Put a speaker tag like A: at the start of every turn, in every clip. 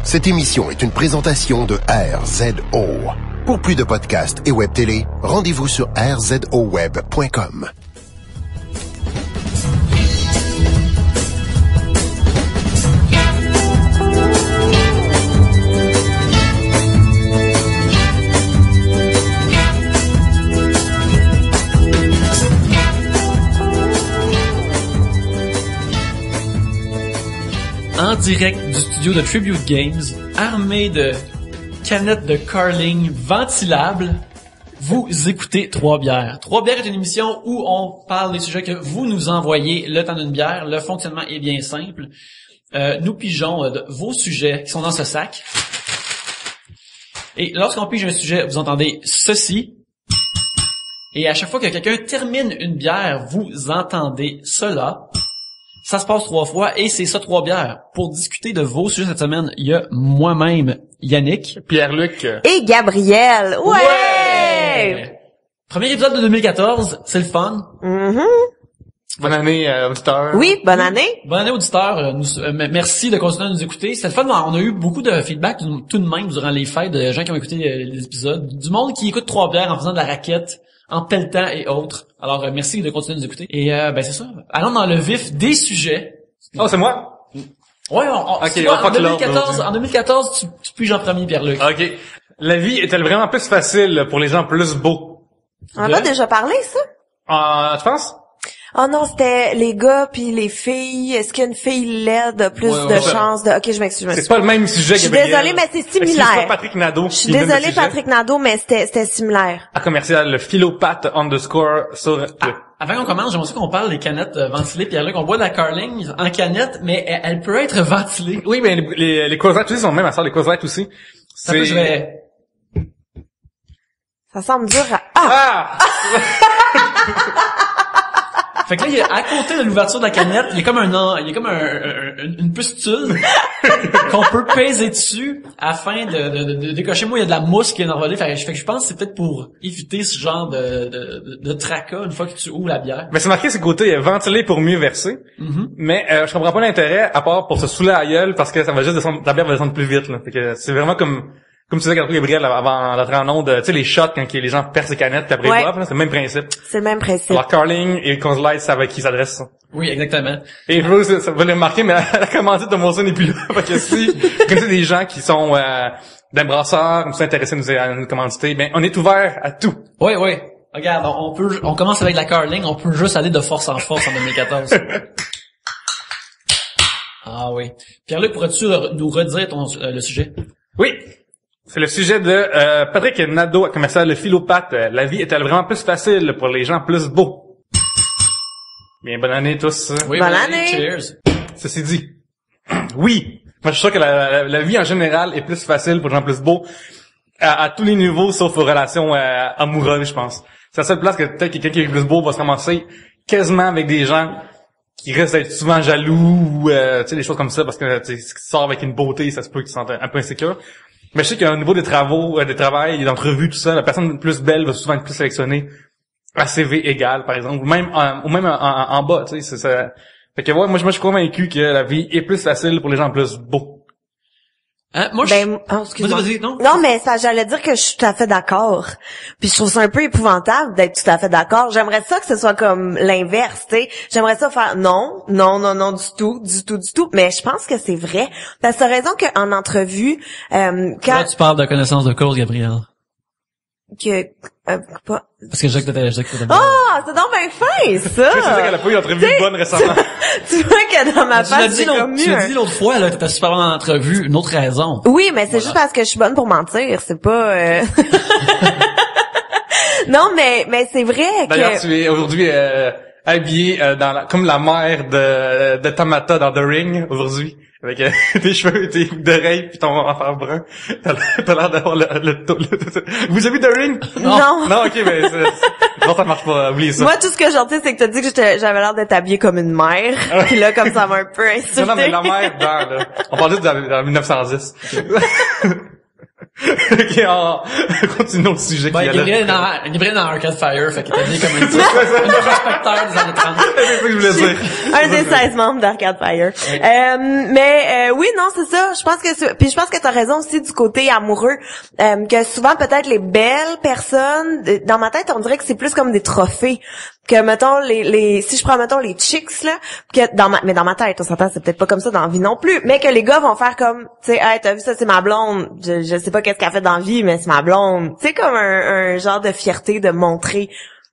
A: Cette émission est une présentation de RZO. Pour plus de podcasts et web télé, rendez-vous sur rzoweb.com.
B: En direct du studio de Tribute Games, armé de canettes de curling ventilables, vous écoutez Trois Bières. Trois Bières est une émission où on parle des sujets que vous nous envoyez le temps d'une bière. Le fonctionnement est bien simple. Nous pigeons vos sujets qui sont dans ce sac. Et lorsqu'on pige un sujet, vous entendez ceci. Et à chaque fois que quelqu'un termine une bière, vous entendez cela. Ça se passe 3 fois et c'est ça, Trois Bières. Pour discuter de vos sujets cette semaine, il y a moi-même, Yannick,
C: Pierre-Luc
D: et Gabriel. Ouais!
B: Premier épisode de 2014, c'est le fun.
D: Mm-hmm.
C: Bonne année, auditeur.
D: Oui, bonne année.
B: Bonne année, auditeurs. Merci de continuer à nous écouter. C'était le fun. On a eu beaucoup de feedback tout de même durant les fêtes de gens qui ont écouté les épisodes. Du monde qui écoute Trois Bières en faisant de la raquette, en pelletant et autres. Alors, merci de continuer à nous écouter. Et c'est ça. Allons dans le vif des sujets.
C: Oh, c'est moi?
B: Ouais,
C: okay,
B: en 2014, tu piges en premier, Pierre-Luc.
C: OK. La vie est-elle vraiment plus facile pour les gens plus beaux?
D: On en a déjà parlé, ça?
C: Tu penses?
D: Oh non, c'était les gars puis les filles. Est-ce qu'une fille laide a plus de chances de... OK, je m'excuse.
C: C'est pas le même sujet,
D: Gabriel. Je suis désolée, mais c'est similaire.
C: C'est pas Patrick Nadeau.
D: Je suis désolée, Patrick Nadeau, mais c'était similaire.
C: À commercial, le philopathe _ sur...
B: Avant qu'on commence, j'aimerais qu'on parle des canettes ventilées. Pierre-Luc, on boit de la curling en canette, mais elle peut être ventilée.
C: Oui, mais les causettes aussi sont même à ça, les causettes aussi.
B: C'est... Je vais...
D: Ça semble dur à...
B: Fait que là, à côté de l'ouverture de la canette, il y a comme une pustule qu'on peut peser dessus afin de décocher. Moi, il y a de la mousse qui est envolée. Fait que je pense que c'est peut-être pour éviter ce genre de tracas une fois que tu ouvres la bière.
C: Mais c'est marqué ce côté ventilé pour mieux verser.
B: Mm-hmm.
C: Mais je comprends pas l'intérêt à part pour se saouler à la gueule parce que ça va juste descendre, la bière va descendre plus vite, là. Fait que c'est vraiment comme tu disais, Gabriel, avant d'entrer en onde, tu sais, les shots, quand les gens percent les canettes puis après ils boivent, c'est le même principe.
D: C'est le même principe.
C: Alors, Carling et Coors Light, c'est avec qui ils s'adressent, ça.
B: Oui, exactement.
C: Et je veux, ça va le remarquer, mais la commandite de Molson n'est plus là. Fait que si vous connaissez des gens qui sont, d'un brasseur, qui sont intéressés à nous commanditer, ben, on est ouvert à tout.
B: Oui. Regarde, on commence avec la Carling, on peut juste aller de force en force en 2014. Ah oui. Pierre-Luc, pourrais-tu nous redire le sujet?
C: Oui. C'est le sujet de Patrick Nadeau, à commercial le philopathe. La vie est-elle vraiment plus facile pour les gens plus beaux? Bien, bonne année tous.
B: Oui,
D: bonne année.
B: Cheers.
C: Ceci dit, oui. Moi, je suis sûr que la vie en général est plus facile pour les gens plus beaux à tous les niveaux, sauf aux relations amoureuses, je pense. C'est la seule place que peut-être quelqu'un qui est plus beau va se ramasser quasiment avec des gens qui restent d'être souvent jaloux ou tu sais, des choses comme ça, parce que tu sors avec une beauté, ça se peut qu'ils se sentent un peu insécures. Mais je sais qu'au niveau des travaux, des travails, des entrevues, tout ça, la personne plus belle va souvent être plus sélectionnée à CV égal, par exemple, ou même en bas, tu sais, c'est ça. Fait que ouais, moi je suis convaincu que la vie est plus facile pour les gens plus beaux.
B: Moi,
D: excuse-moi.
B: Vas-y, non,
D: mais ça, j'allais dire que je suis tout à fait d'accord. Puis je trouve ça un peu épouvantable d'être tout à fait d'accord. J'aimerais ça que ce soit comme l'inverse, tu sais. J'aimerais ça faire non, du tout. Mais je pense que c'est vrai. Parce que t'as raison qu'en entrevue, quand...
B: Là, tu parles de connaissance de cause, Gabriel.
D: Pas...
B: Parce que je sais que t'étais
D: Ah, c'est donc bien fin, ça!
C: C'est ça qu'elle a pas eu d'entrevue bonne récemment.
D: Tu vois que dans ma face, c'est comme mieux.
B: Tu l'as dit l'autre fois, là, t'étais super bonne en entrevue, une autre raison.
D: Oui, mais c'est juste parce que je suis bonne pour mentir, c'est pas... Non, mais c'est vrai que...
C: D'ailleurs, tu es aujourd'hui habillée comme la mère de Tamata dans The Ring, aujourd'hui. Avec tes cheveux, tes boucles d'oreilles, puis ton enfant brun. T'as l'air d'avoir Vous avez vu The Ring?
D: Non.
C: Non, ok, mais non, ça marche pas. Oubliez ça.
D: Moi, tout ce que j'entends, c'est que t'as dit que j'avais l'air d'être habillée comme une mère. Puis là, comme ça m'a un peu insulté.
C: Non, mais la mère là. On parle juste dans 1910. Ok, continuons le sujet.
B: Ben, il est vrai dans Arcade Fire, fait qu'il était bien comme un prospecteur des années 30.
C: C'est ce que je voulais dire.
D: Un des 16 membres d'Arcade Fire. Oui, non, c'est ça. Je pense que puis je pense que t'as raison aussi du côté amoureux, que souvent peut-être les belles personnes, dans ma tête, on dirait que c'est plus comme des trophées. Que mettons si je prends mettons les chicks là, que mais dans ma tête, on s'entend, c'est peut-être pas comme ça dans la vie non plus, mais que les gars vont faire comme, tu sais, hey, t'as vu ça, c'est ma blonde. Je sais pas qu'est-ce qu'elle fait dans la vie, mais c'est ma blonde. Tu sais, comme un genre de fierté de montrer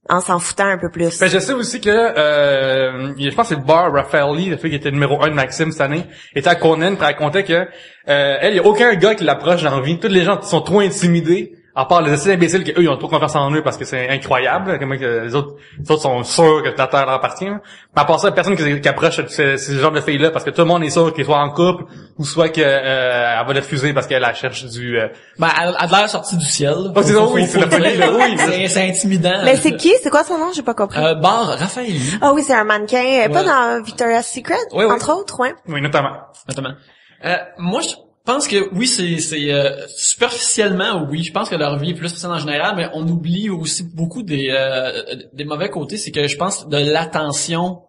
D: en s'en foutant un peu plus.
C: Ben, je sais aussi que, je pense que c'est le bar Raffaelli, le fait qui était numéro 1 de Maxime cette année, était à Conan, puis elle racontait que, il y a aucun gars qui l'approche dans la vie. Tous les gens sont trop intimidés. À part les essais imbéciles qu'eux, ils ont trop confiance en eux parce que c'est incroyable, comment que les autres sont sûrs que la terre leur appartient. Mais à part ça, personne qui approche ce genre de filles-là parce que tout le monde est sûr qu'elle soit en couple ou soit que elle va les refuser parce qu'elle cherche du...
B: Ben, elle a l'air sortie du ciel.
C: Oh, c'est ça, oui, c'est la folie, là, oui.
B: C'est intimidant.
D: Mais c'est qui? C'est quoi son nom? J'ai pas compris.
B: Bar Raffaelli.
D: Ah oui, c'est un mannequin, pas dans Victoria's Secret,
B: oui.
D: Entre autres, ouais.
C: Oui, notamment.
B: Moi, je pense que oui, c'est superficiellement oui. Je pense que leur vie est plus facile en général, mais on oublie aussi beaucoup des mauvais côtés. C'est que je pense de l'attention.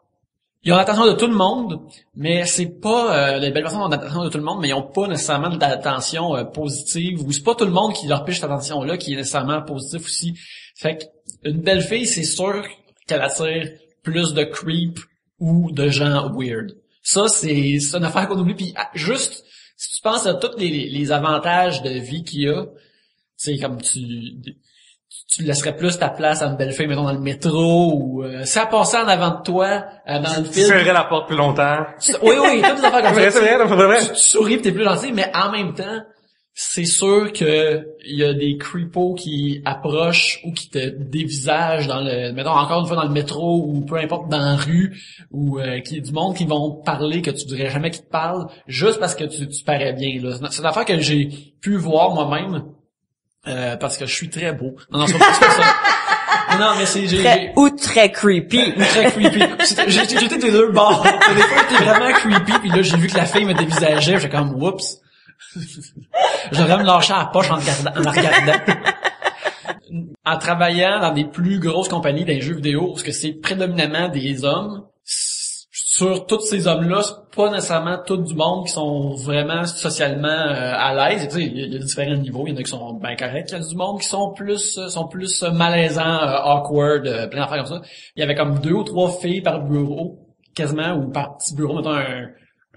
B: Ils ont l'attention de tout le monde, mais c'est pas les belles personnes ont l'attention de tout le monde, mais ils ont pas nécessairement de l'attention positive. Ou c'est pas tout le monde qui leur piche cette attention là qui est nécessairement positif aussi. Fait qu'une belle fille, c'est sûr qu'elle attire plus de creep ou de gens weird. Ça, c'est une affaire qu'on oublie. Puis juste si tu penses à tous les avantages de vie qu'il y a, c'est comme tu laisserais plus ta place à une belle fille, mettons, dans le métro, ou si elle passait en avant de toi, dans le film. Tu
C: serrais la porte plus longtemps.
B: Oui, toutes les affaires comme ça.
C: C'est vrai.
B: Tu souris pis t'es plus gentil, mais en même temps, c'est sûr que il y a des creepos qui approchent ou qui te dévisagent mettons, encore une fois dans le métro, ou peu importe, dans la rue, ou qui est du monde qui vont te parler que tu voudrais jamais qu'ils te parlent, juste parce que tu parais bien, là. C'est une affaire que j'ai pu voir moi-même, parce que je suis très beau. Non, c'est pas plus que ça. Non, mais c'est...
D: Ou très creepy.
B: Ou très creepy. J'étais des deux bords. Des fois, j'étais vraiment creepy, puis là, j'ai vu que la fille me dévisageait, j'étais comme, whoops. Je devrais me lâcher à la poche en la regardant. En travaillant dans des plus grosses compagnies dans les jeux vidéo, parce que c'est prédominamment des hommes, sur tous ces hommes-là, c'est pas nécessairement tout du monde qui sont vraiment socialement à l'aise. Tu sais, il y a différents niveaux. Il y en a qui sont bien corrects. Il y a du monde qui sont plus malaisants, awkward, plein d'affaires comme ça. Il y avait comme 2 ou 3 filles par bureau, quasiment, ou par petit bureau, mettons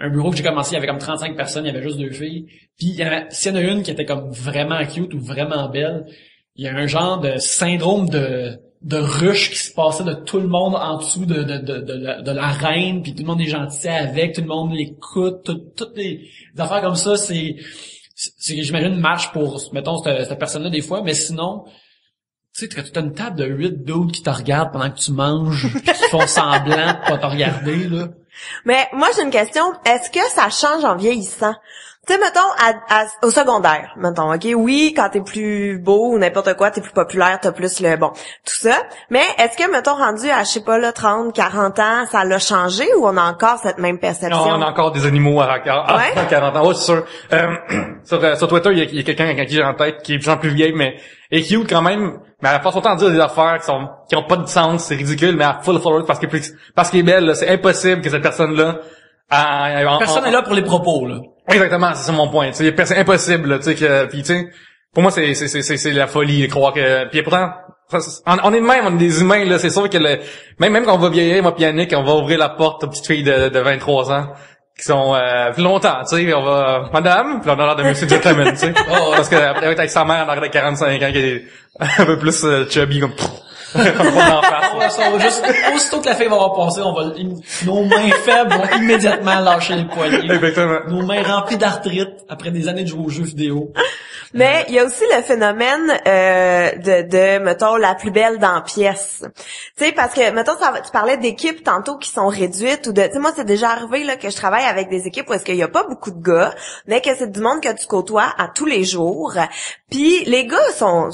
B: un bureau que j'ai commencé, il y avait comme 35 personnes, il y avait juste 2 filles. Puis s'il y en a une qui était comme vraiment cute ou vraiment belle, il y a un genre de syndrome de ruche qui se passait de tout le monde en dessous de la reine, puis tout le monde est gentil avec, tout le monde l'écoute, toutes les affaires comme ça, c'est j'imagine une marche pour, mettons, cette personne-là des fois, mais sinon, tu sais, t'as une table de 8 dudes qui te regardent pendant que tu manges, pis qui font semblant de pas te regarder, là.
D: Mais moi, j'ai une question. Est-ce que ça change en vieillissant? Tu sais, mettons, au secondaire, mettons, OK? Oui, quand t'es plus beau ou n'importe quoi, t'es plus populaire, t'as plus tout ça. Mais est-ce que, mettons, rendu à, je sais pas, là, 30, 40 ans, ça l'a changé ou on a encore cette même perception?
C: Non, on a encore des animaux à 40 ans. Oh, c'est sûr. Sur Twitter, il y a quelqu'un avec qui j'ai en tête, qui est plus vieille, mais est cute quand même. Mais elle passe autant à dire des affaires qui ont pas de sens, c'est ridicule, mais elle full followers parce qu'elle est belle, là. C'est impossible que cette personne-là,
B: personne est là pour les propos, là.
C: Exactement, c'est ça mon point. C'est impossible, là, tu sais, puis tu sais, pour moi c'est la folie de croire que, puis pourtant, on est de même, on est des humains, là, c'est sûr que même quand on va vieillir, moi pis Yannick, on va ouvrir la porte aux petites filles de 23 ans qui sont plus longtemps, tu sais, on va madame, puis on a l'air de monsieur gentleman, tu sais. Parce que avec sa mère, on a l'air de 45 ans qui est un peu plus chubby comme on
B: va juste, aussitôt que la fille va avoir passé, nos mains faibles vont immédiatement lâcher les poignets.
C: Exactement.
B: Nos mains remplies d'arthrite après des années de jouer aux jeux vidéo.
D: Mais il y a aussi le phénomène de mettons la plus belle dans la pièce. Tu sais parce que mettons tu parlais d'équipes tantôt qui sont réduites ou de tu sais moi c'est déjà arrivé là que je travaille avec des équipes où est-ce qu'il y a pas beaucoup de gars, mais que c'est du monde que tu côtoies à tous les jours. Puis les gars sont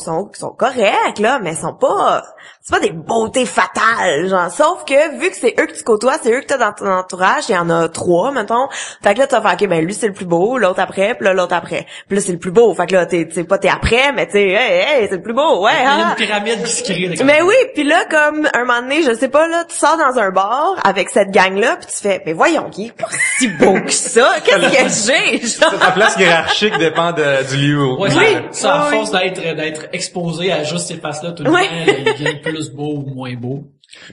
D: corrects là, mais sont pas c'est pas des beautés fatales, genre. Sauf que, vu que c'est eux que tu côtoies, c'est eux que t'as dans ton entourage, il y en a 3, mettons. Fait que là, tu vas faire, ok, ben, lui, c'est le plus beau, l'autre après, puis là, l'autre après. Puis là, c'est le plus beau. Fait que là, t'es après, mais tu sais, hey, c'est le plus beau, ouais,
B: Il y a
D: ah.
B: une pyramide qui se crée. Là,
D: Mais oui, puis là, comme, un moment donné, je sais pas, là, tu sors dans un bar avec cette gang-là, puis tu fais, mais voyons, il est pas si beau que ça. Qu'est-ce que j'ai, genre?
C: La place hiérarchique dépend du lieu où.
B: Ouais,
D: Oui.
B: ça à
D: Oui.
B: force d'être exposé à juste ces faces-là tout le
D: Oui.
B: temps, là, ils deviennent plus beaux ou moins beaux.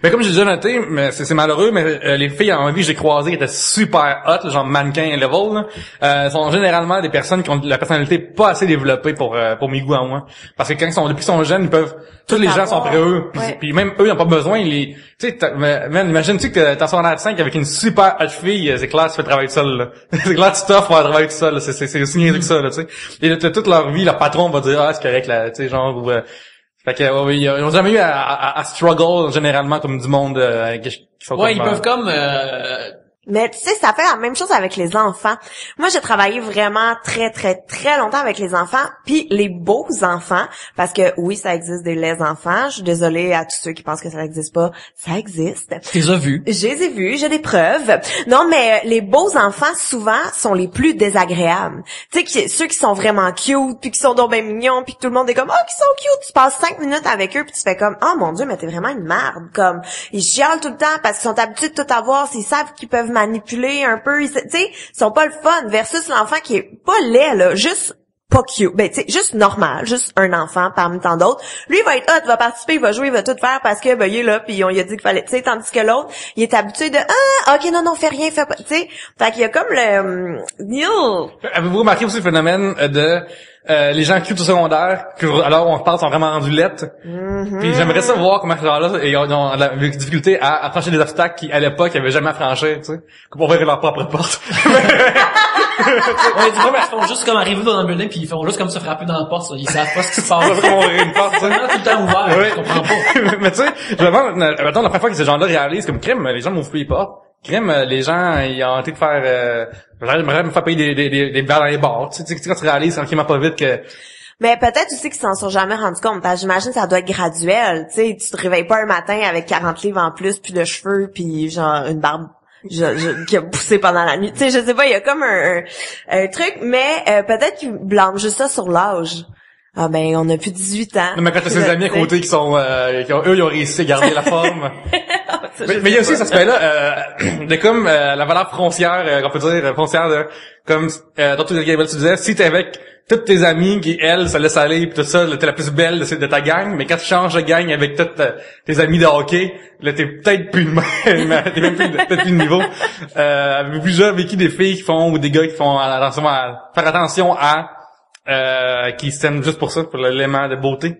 C: Mais comme j'ai déjà noté, mais c'est malheureux, mais les filles en vie que j'ai croisées qui étaient super hot, genre mannequin level, là, sont généralement des personnes qui ont la personnalité pas assez développée pour mes goûts à moi. Parce que depuis qu'ils sont jeunes, ils peuvent, tous les gens sont près eux, puis même eux ils n'ont pas besoin, tu sais, imagine-tu que t'as son 5 avec une super hot fille, c'est clair tu fais travailler tout seul, là. C'est clair tu t'offres à travailler tout seul, là. C'est aussi niaiseux que ça, là, tu sais. Et là, toute leur vie, leur patron va dire, ah, c'est correct, là, tu sais, genre, fait que, oui, ils ont jamais eu à struggle, généralement, comme du monde, qui sont
B: Ouais,
C: comme,
B: ils peuvent comme
D: Mais tu sais, ça fait la même chose avec les enfants. Moi, j'ai travaillé vraiment très, très, très longtemps avec les enfants, puis les beaux enfants, parce que oui, ça existe des laids enfants. Je suis désolée à tous ceux qui pensent que ça n'existe pas. Ça existe.
B: tu les as vus.
D: Je les ai vus, j'ai des preuves. Non, mais les beaux enfants, souvent, sont les plus désagréables. Tu sais, ceux qui sont vraiment cute, puis qui sont donc bien mignons, puis que tout le monde est comme, oh, qui sont cute. Tu passes 5 minutes avec eux, puis tu fais comme, oh mon Dieu, mais t'es vraiment une merde. Comme, ils chialent tout le temps parce qu'ils sont habitués de tout avoir, ils savent qu'ils peuvent manipuler un peu, tu sais, ils sont pas le fun, versus l'enfant qui est pas laid, là, juste pas cute, ben tu sais, juste normal, juste un enfant parmi tant d'autres. Lui, il va être hot, il va participer, il va jouer, il va tout faire parce que ben il est là, puis on lui a dit qu'il fallait, tu sais, tandis que l'autre, il est habitué de ok, non, fais rien, fais pas, tu sais. Fait qu'il y a comme le
C: Avez-vous remarqué aussi le phénomène de les gens cute au secondaire, alors on reparle, sont vraiment rendus lettres. Puis j'aimerais ça voir comment ces gens-là ils ont la difficulté à franchir des obstacles qui, à l'époque, ils avaient jamais à franchir, tu sais. Pour ouvrir leur propre porte.
B: Ouais, du coup, ils font juste comme arriver dans un building puis ils font juste comme se frapper dans la porte, ça. Ils savent pas ce qui se passe.
C: Ils vont ouvrir une porte, tu sais.
B: Vraiment tout le temps ouvert,
C: Ouais.
B: je comprends pas.
C: Mais tu sais, mettons, la première fois que ces gens-là réalisent comme crime, les gens m'ouvrent plus les portes. Crime, les gens, ils ont été de faire, j'aimerais me faire payer des verres dans les bars. Tu sais, quand tu réalises tranquillement pas vite que,
D: mais peut-être aussi qu'ils s'en sont jamais rendus compte, parce que j'imagine que ça doit être graduel, tu sais, tu te réveilles pas un matin avec 40 livres en plus, puis de cheveux, puis genre une barbe qui a poussé pendant la nuit. Tu sais, je sais pas, il y a comme un truc, mais peut-être qu'ils blâment juste ça sur l'âge. Ah ben, on a plus de 18 ans.
C: mais quand t'as ses amis à côté qui sont, eux, ils ont réussi à garder la forme. mais il y a aussi cet aspect-là, de comme la valeur foncière, qu'on peut dire, foncière de, comme, dans tout Gabriel, tu disais, si t'es avec toutes tes amies qui, elles, se laissent aller pis tout ça, là, t'es la plus belle de ta gang, mais quand tu changes de gang avec toutes tes amis de hockey, là, t'es peut-être plus le même, t'es même peut-être plus le niveau. Avez-vous déjà vécu des filles qui font, ou des gars qui font faire attention à, qui s'aiment juste pour ça, pour l'élément de beauté?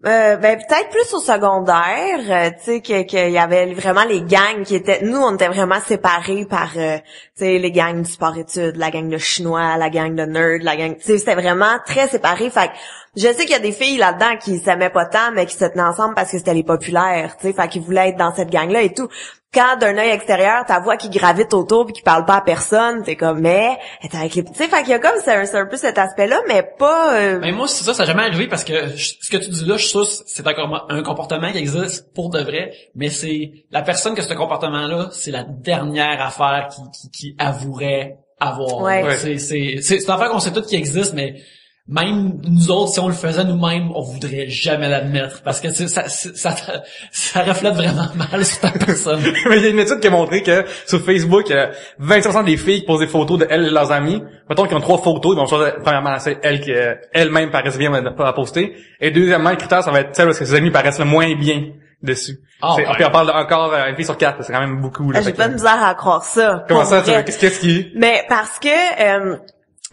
D: Ben peut-être plus au secondaire, tu sais qu'il y avait vraiment les gangs qui étaient, nous on était vraiment séparés par tu sais les gangs du sport-études, la gang de chinois, la gang de nerds, la gang, tu sais c'était vraiment très séparé. Fait que je sais qu'il y a des filles là-dedans qui s'aimaient pas tant mais qui se tenaient ensemble parce que c'était les populaires, tu sais, fait qu'ils voulaient être dans cette gang-là et tout. Quand d'un œil extérieur, ta voix qui gravite autour puis qui parle pas à personne, t'es comme mais t'es avec les, tu sais, fait qu'il y a comme c'est un peu cet aspect-là, mais pas.
B: Mais moi c'est ça n'a jamais arrivé parce que ce que tu dis là, je suis sûr c'est un comportement qui existe pour de vrai, mais c'est la personne que ce comportement-là, c'est la dernière affaire qui avouerait avoir.
D: Ouais.
B: C'est une affaire qu'on sait toutes qui existe, mais même nous autres, si on le faisait nous-mêmes, on voudrait jamais l'admettre parce que ça reflète vraiment mal sur ta personne.
C: Mais il y a une étude qui a montré que sur Facebook, 20% des filles qui posent des photos de elles et leurs amis. Mettons qu'ils ont 3 photos, ils vont choisir premièrement c'est elles qui elles-mêmes paraissent bien à poster. Et deuxièmement, le critère, ça va être celle parce que ses amis paraissent le moins bien dessus.
B: Ouais.
C: Puis on parle encore une fille sur 4, c'est quand même beaucoup. Là,
D: J'ai pas de misère à croire ça.
C: Comment
D: pour
C: ça,
D: vrai.
C: qu'est-ce qui est?
D: Mais parce que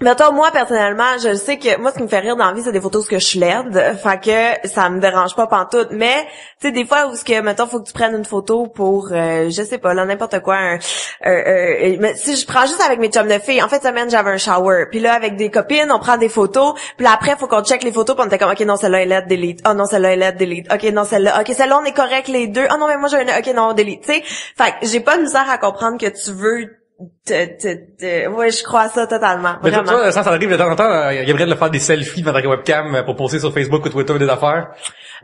D: mettons, moi, personnellement, je sais que moi, ce qui me fait rire dans la vie, c'est des photos où je suis laide. Fait que ça me dérange pas pantoute. Mais, tu sais, des fois où mettons, faut que tu prennes une photo pour, je sais pas, là, n'importe quoi. Mais si je prends juste avec mes chums de filles, en fait, cette semaine, j'avais un shower. Puis là, avec des copines, on prend des photos. Puis là, après, faut qu'on check les photos. Puis on était comme, OK, non, celle-là est laide, delete. Oh non, celle-là est laide, delete. OK, non, celle-là. OK, celle-là, on est correct les deux. Oh non, mais moi, j'ai une. OK, non, delete. Tu sais, fait que j'ai pas de misère à comprendre que tu veux ouais, je crois à ça totalement.
C: Mais
D: Vraiment.
C: toi, ça arrive de temps en temps, Gabriel de faire des selfies devant ta webcam pour poster sur Facebook ou Twitter des affaires.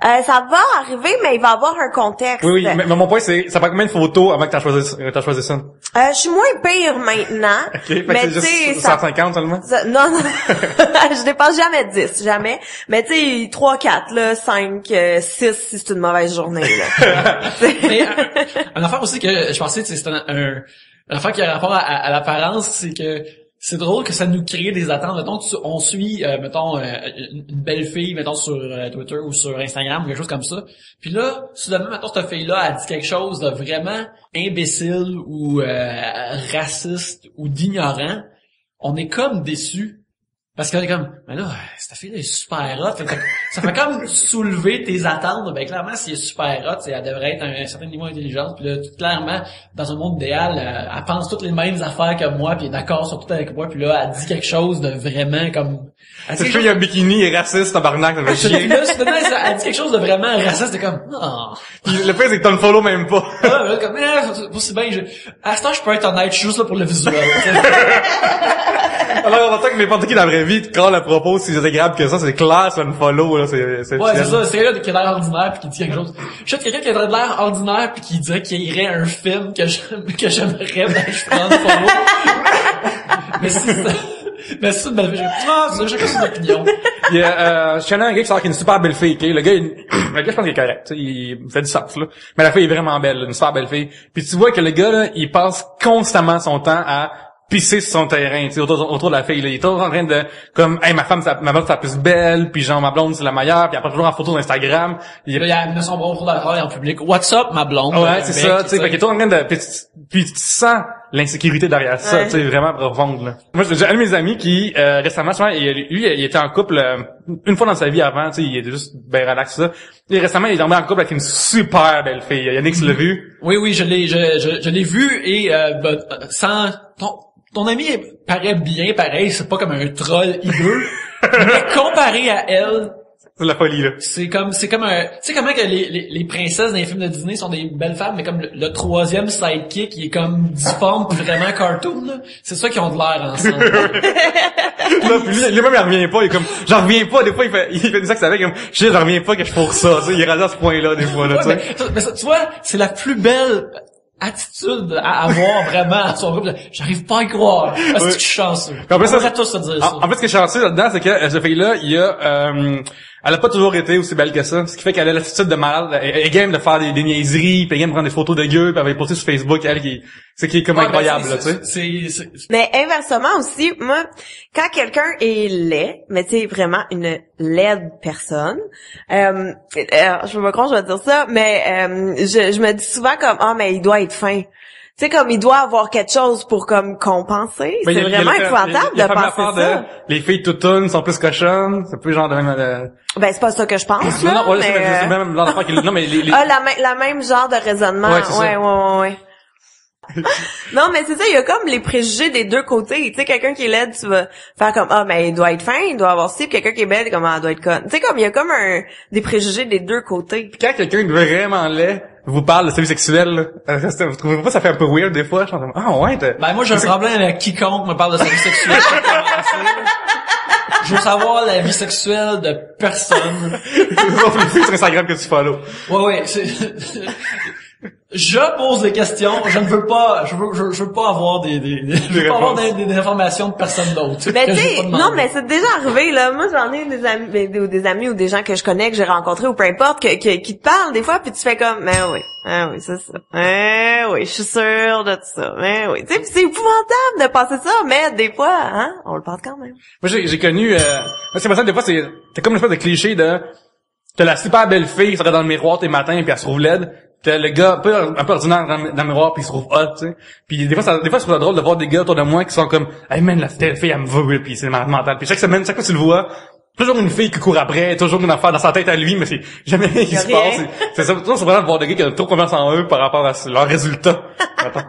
D: Ça va arriver, mais il va avoir un contexte.
C: Oui, mais mon point, c'est, ça prend combien de photos avant que t'as choisi ça?
D: Je suis moins pire maintenant.
C: OK, fait que
D: mais
C: c'est juste 150 seulement?
D: Non. Je dépasse jamais 10, jamais. Mais tu sais, 3, 4, là, 5, 6 si c'est une mauvaise journée, là.
B: Mais une affaire aussi que je pensais, c'est une affaire qui a rapport à l'apparence, c'est que c'est drôle que ça nous crée des attentes. Mettons, on suit, une belle fille, mettons, sur Twitter ou sur Instagram ou quelque chose comme ça. Puis là, soudainement, mettons, cette fille-là a dit quelque chose de vraiment imbécile ou raciste ou d'ignorant. On est comme déçus. Parce qu'on est comme, mais là, cette fille-là est super hot. Ça fait comme soulever tes attentes. Ben, clairement, si elle est super hot, elle devrait être un certain niveau d'intelligence. Puis là, clairement, dans un monde idéal, elle pense toutes les mêmes affaires que moi, puis elle est d'accord sur tout avec moi. Puis là, elle dit quelque chose de vraiment comme...
C: Cette fille a un bikini et raciste, tabarnak, ça fait chier.
B: Là, soudainement, elle dit quelque chose de vraiment raciste. C'est comme, oh.
C: Puis le pire, c'est que t'as le follow même pas.
B: Ah, comme, aussi bien, à ce temps, je peux être honnête, je suis juste là pour le visuel.
C: Alors, on entend que n'importe qui dans la vraie vie te colle à propos si c'est agréable que ça, c'est clair, c'est une follow, là,
B: ouais, c'est ça, c'est là qui a l'air ordinaire pis qui dit quelque chose. Je sais quelqu'un qui a l'air ordinaire pis qui dirait qu'il irait un film que j'aimerais, ben, je prends le follow. Mais c'est une belle fille. C'est chacun son opinion.
C: Je connais un gars qui sort avec une super belle fille, okay? Le gars, je pense qu'il est correct, tu sais, il fait du sens, là. Mais la fille est vraiment belle, une super belle fille. Puis tu vois que le gars, là, il passe constamment son temps à pisser sur son terrain, tu sais, autour de la fille, là. Il est toujours en train de, comme, hey, ma blonde, c'est la plus belle, puis genre, ma blonde, c'est la meilleure, puis après, toujours en photo d'Instagram.
B: Il y a son bon tour d'affaires en public. What's up, ma blonde?
C: Ouais, c'est ça, tu sais, fait qu'il est toujours en train de, puis tu sens l'insécurité derrière ça, tu sais, vraiment profonde, là. Moi, j'ai un de mes amis qui, récemment, il était en couple, une fois dans sa vie avant, tu sais, il était juste ben relax, ça. Et récemment, il est tombé en couple avec une super belle fille. Yannick, tu l'as vu?
B: Oui, je l'ai vu et, sans, ton ami paraît bien pareil, c'est pas comme un troll hideux, mais comparé à elle,
C: c'est la folie, là.
B: C'est comme tu sais comment que les princesses dans les films de Disney sont des belles femmes, mais comme le troisième sidekick, il est comme difforme pis vraiment cartoon, là. C'est ça qu'ils ont de l'air ensemble.
C: Là, puis lui même, il revient pas, il est comme, j'en reviens pas, des fois, il fait des actes avec, comme, j'en reviens pas que je fourre ça, tu sais, il est rendu à ce point-là, des fois, là, tu sais.
B: Mais ça, tu vois, c'est la plus belle attitude à avoir vraiment à son groupe. J'arrive pas à y croire. Est-ce que je suis chanceux?
C: En fait,
B: on devrait tous se dire ça.
C: En fait, ce qui est chanceux là-dedans, c'est que cette fille-là, elle a pas toujours été aussi belle que ça. Ce qui fait qu'elle a l'attitude de malade. Elle est game de faire des niaiseries, puis elle est game de prendre des photos de gueule, puis elle va les poster sur Facebook, elle qui est comme incroyable, là, tu sais.
D: Mais inversement aussi, moi, quand quelqu'un est laid, mais tu sais, vraiment une laide personne, je me crois, je vais dire ça, mais je me dis souvent comme, mais il doit être fin. Tu sais, comme, il doit avoir quelque chose pour, comme, compenser. C'est vraiment épouvantable de penser ça.
C: Les filles toutounes sont plus cochonnes. C'est plus genre de même,
D: Ben, c'est pas ça que je pense, là.
C: Non, c'est même genre d'affaire qui, non, mais
D: la même genre de raisonnement. Ouais. Non, mais c'est ça, il y a comme les préjugés des deux côtés. Tu sais, quelqu'un qui est laid, tu vas faire comme, mais il doit être fin, il doit avoir ci, puis quelqu'un qui est belle, comme, elle doit être conne. Tu sais, comme, il y a comme des préjugés des deux côtés.
C: Quand quelqu'un est vraiment laid vous parle de sa vie sexuelle, là, vous trouvez pas que ça fait un peu weird des fois? Je suis comme, ouais,
B: ben, moi, j'ai un problème avec quiconque me parle de sa vie sexuelle. Je veux savoir la vie sexuelle de personne.
C: C'est sur Instagram que tu follow.
B: Ouais, je pose des questions, je veux pas avoir des informations de personne d'autre.
D: Mais tu sais, non, mais c'est déjà arrivé, là. Moi, j'en ai des amis ou des gens que je connais, que j'ai rencontrés ou peu importe, qui te parlent des fois, puis tu fais comme, oui, c'est ça. Oui, je suis sûre de ça. Oui. Tu sais, c'est épouvantable de penser ça, mais des fois, on le pense quand même.
C: Moi, j'ai connu, c'est pas ça, des fois, t'as comme une espèce de cliché de, t'as la super belle fille qui serait dans le miroir tes matins puis elle se trouve laide. T'as le gars un peu ordinaire dans le miroir puis il se trouve hot, tu sais. Puis des fois, je trouve ça drôle de voir des gars autour de moi qui sont comme, hey man, la telle fille, elle me veut, puis c'est malade mental. Puis chaque fois tu le vois, toujours une fille qui court après, toujours une affaire dans sa tête à lui, mais c'est jamais rien qui se passe. C'est ça, c'est vraiment de voir des gars qui ont trop confiance en eux par rapport à leurs résultats. Attends.